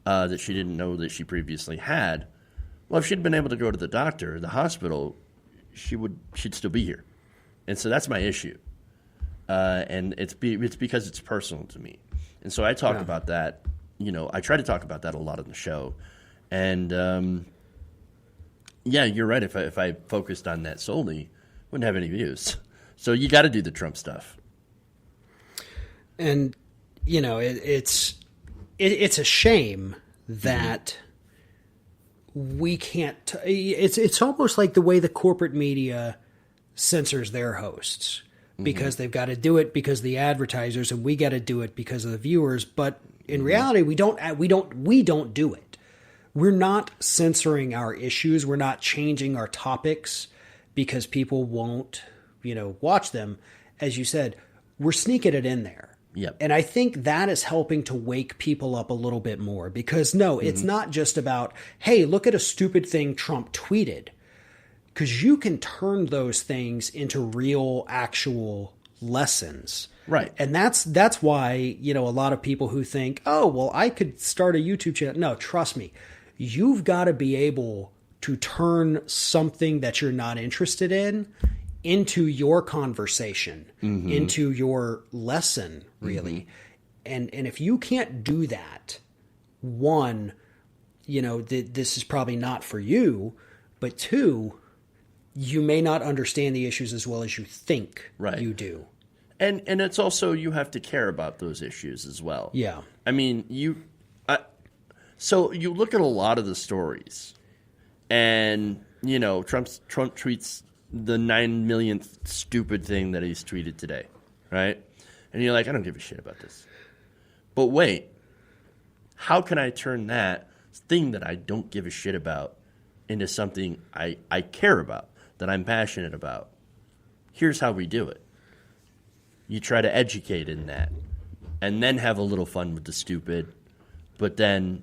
that she didn't know that she previously had. Well, if she'd been able to go to the doctor, the hospital, she'd still be here. And so that's my issue. and it's because it's personal to me. And so I talk about that. I try to talk about that a lot on the show. And yeah, you're right. If I focused on that solely, wouldn't have any views. So you got to do the Trump stuff. And it's a shame that we can't. It's almost like the way the corporate media censors their hosts, because they've got to do it because of the advertisers, and we got to do it because of the viewers. But in reality, we don't do it. We're not censoring our issues. We're not changing our topics because people won't, watch them. As you said, we're sneaking it in there. Yep. And I think that is helping to wake people up a little bit more, because it's not just about, hey, look at a stupid thing Trump tweeted, because you can turn those things into real, actual lessons. Right. And that's why, a lot of people who think, oh, well, I could start a YouTube channel. No, trust me, you've got to be able to turn something that you're not interested in into your conversation, into your lesson, really. And if you can't do that, one, this is probably not for you, but two, you may not understand the issues as well as you think you do. And it's also, you have to care about those issues as well. Yeah. I mean, so you look at a lot of the stories, and, Trump tweets the 9 millionth stupid thing that he's tweeted today, right? And you're like, I don't give a shit about this. But wait, how can I turn that thing that I don't give a shit about into something I care about, that I'm passionate about? Here's how we do it. You try to educate in that, and then have a little fun with the stupid. But then,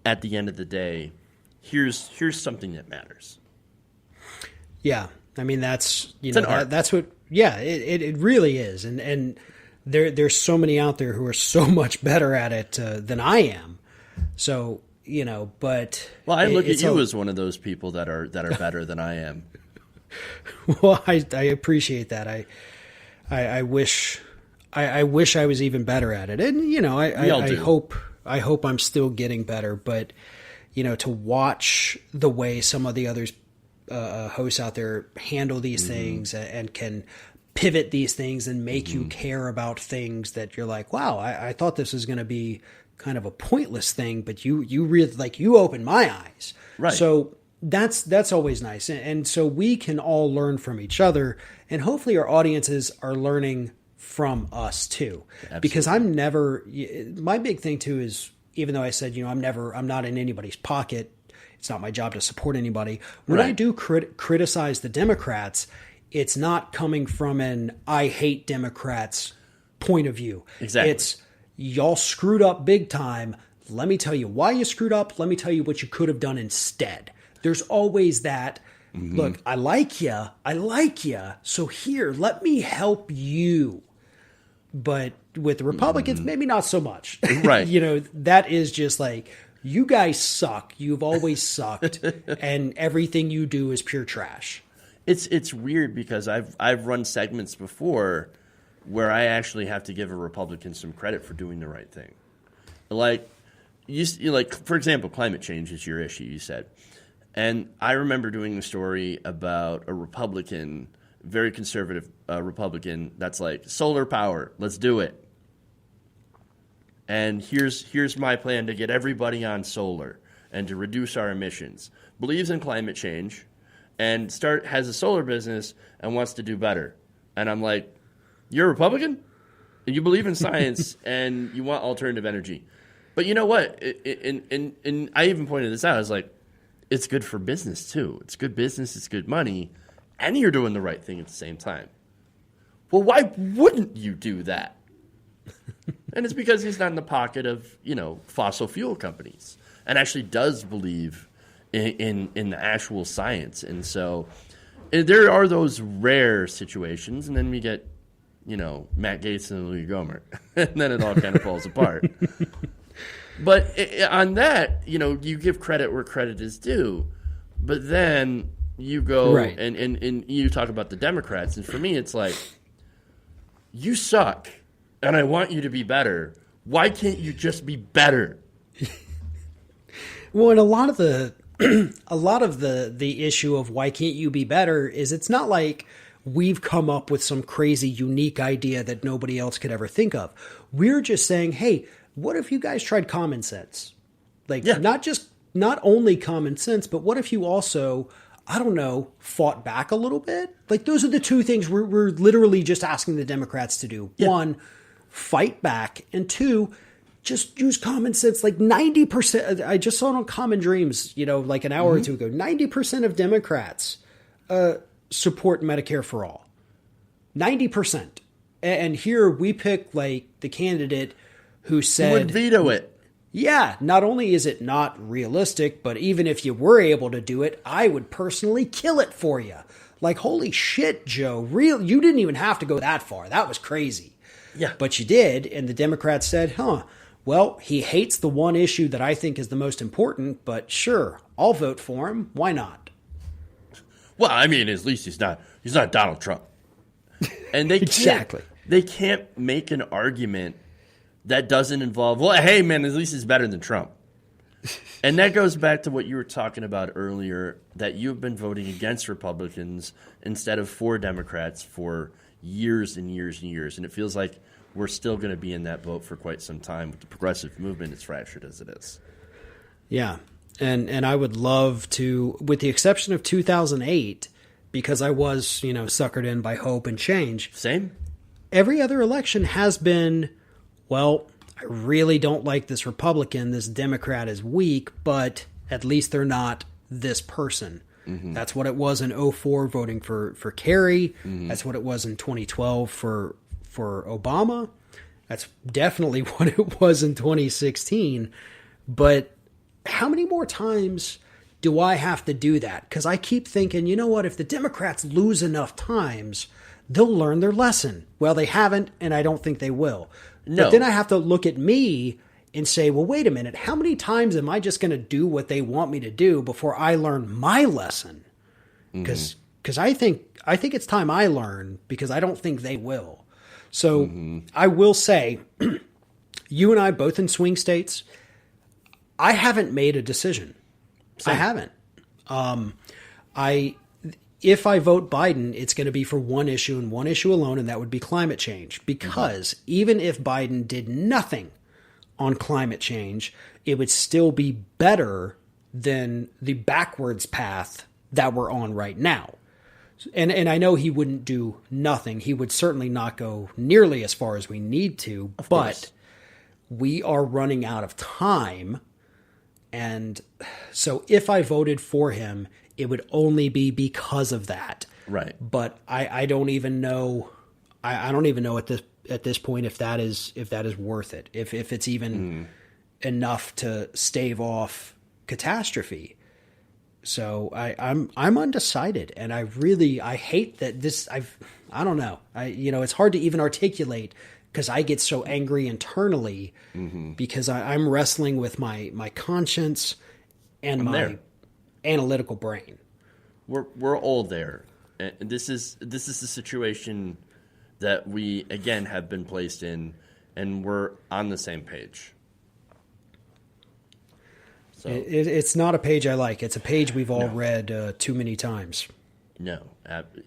at the end of the day, here's something that matters. Yeah. I mean, that's, art. That's what, it really is. And there's so many out there who are so much better at it than I am. So, but. Well, I look at you as one of those people that are better than I am. Well, I appreciate that. I wish I was even better at it. And, I hope I'm still getting better, but, to watch the way some of the others hosts out there handle these things and can pivot these things and make you care about things that you're like, wow, I thought this was going to be kind of a pointless thing, but you really you opened my eyes. Right. So that's always nice. And so we can all learn from each other, and hopefully our audiences are learning from us too. Absolutely. Because my big thing too is, even though I said, I'm not in anybody's pocket, it's not my job to support anybody. When I do criticize the Democrats, it's not coming from an I hate Democrats point of view. Exactly. It's y'all screwed up big time. Let me tell you why you screwed up. Let me tell you what you could have done instead. There's always that. Look, I like you. So here, let me help you. But with the Republicans, maybe not so much. Right. That is just like, you guys suck. You've always sucked, and everything you do is pure trash. It's weird because I've run segments before where I actually have to give a Republican some credit for doing the right thing. Like for example, climate change is your issue, you said, and I remember doing a story about a Republican, very conservative Republican, that's like, solar power, let's do it. And here's my plan to get everybody on solar and to reduce our emissions. Believes in climate change, and has a solar business and wants to do better. And I'm like, you're a Republican? You believe in science and you want alternative energy. But you know what? And I even pointed this out. I was like, it's good for business too. It's good business. It's good money. And you're doing the right thing at the same time. Well, why wouldn't you do that? And it's because he's not in the pocket of, fossil fuel companies, and actually does believe in the actual science. And so there are those rare situations, and then we get, Matt Gaetz and Louis Gohmert, and then it all kind of falls apart. But on that, you give credit where credit is due, but then you go and you talk about the Democrats, and for me it's like, you suck, and I want you to be better. Why can't you just be better? Well, and a lot of the issue of why can't you be better is it's not like we've come up with some crazy unique idea that nobody else could ever think of. We're just saying, hey, what if you guys tried common sense? Like, not only common sense, but what if you also, I don't know, fought back a little bit? Like, those are the two things we're literally just asking the Democrats to do. Yeah. One, fight back. And two, just use common sense. Like 90%, I just saw it on Common Dreams, like an hour or two ago, 90% of Democrats support Medicare-for-All. 90%. And here we pick like the candidate who said... Who would veto it. Yeah, not only is it not realistic, but even if you were able to do it, I would personally kill it for you. Like, holy shit, Joe, you didn't even have to go that far. That was crazy. Yeah. But you did, and the Democrats said, well, he hates the one issue that I think is the most important, but sure, I'll vote for him. Why not? Well, I mean, at least he's not Donald Trump. And they can't make an argument that doesn't involve, well, hey, man, at least he's better than Trump. And that goes back to what you were talking about earlier, that you've been voting against Republicans instead of for Democrats for years and years and years. And it feels like we're still going to be in that boat for quite some time with the progressive movement as fractured as it is. Yeah. And I would love to, with the exception of 2008, because I was, suckered in by hope and change. Same. Every other election has been, well, I really don't like this Republican. This Democrat is weak, but at least they're not this person. Mm-hmm. That's what it was in 2004 voting for Kerry. Mm-hmm. That's what it was in 2012 for Obama. That's definitely what it was in 2016. But how many more times do I have to do that? Because I keep thinking, you know what, if the Democrats lose enough times, they'll learn their lesson. Well, they haven't, and I don't think they will. No. But then I have to look at me and say, well, wait a minute, how many times am I just going to do what they want me to do before I learn my lesson? Because I think it's time I learn, because I don't think they will. So I will say, you and I both in swing states, I haven't made a decision. Same. I haven't. If I vote Biden, it's going to be for one issue and one issue alone, and that would be climate change. Because even if Biden did nothing on climate change, it would still be better than the backwards path that we're on right now. And I know he wouldn't do nothing. He would certainly not go nearly as far as we need to. Of course. We are running out of time. And so if I voted for him, it would only be because of that. Right. But I don't even know. I don't even know at this point if that is worth it. If it's even enough to stave off catastrophe. So I'm undecided, and I hate that this. I don't know. It's hard to even articulate, because I get so angry internally because I'm wrestling with my conscience and my analytical brain. We're all there, and this is the situation that we again have been placed in, and we're on the same page. So it's not a page I like. It's a page we've all read too many times. No,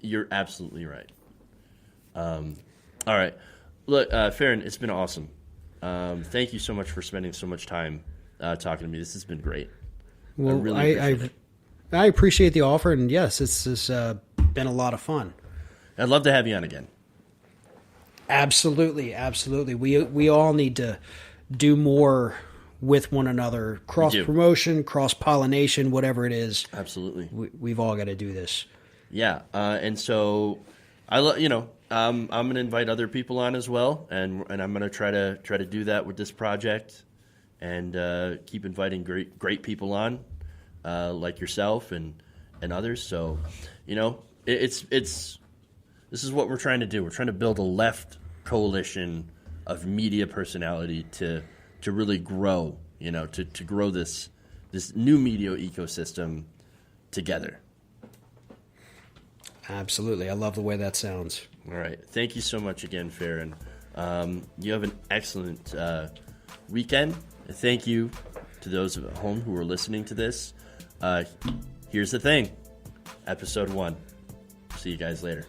you're absolutely right. All right. Look, Farron, it's been awesome. Thank you so much for spending so much time talking to me. This has been great. Well, I really appreciate it. I appreciate the offer, and yes, it's been a lot of fun. I'd love to have you on again. Absolutely, absolutely. We all need to do more with one another, cross-promotion, cross-pollination, whatever it is. Absolutely. We've all got to do this. Yeah, and so I'm going to invite other people on as well, and I'm going to try to do that with this project, and keep inviting great people on, like yourself and others. So, this is what we're trying to do. We're trying to build a left coalition of media personality to really grow, to grow this new media ecosystem together. Absolutely. I love the way that sounds. All right. Thank you so much again, Farron. You have an excellent weekend. Thank you to those at home who are listening to this. Here's the thing. Episode 1. See you guys later.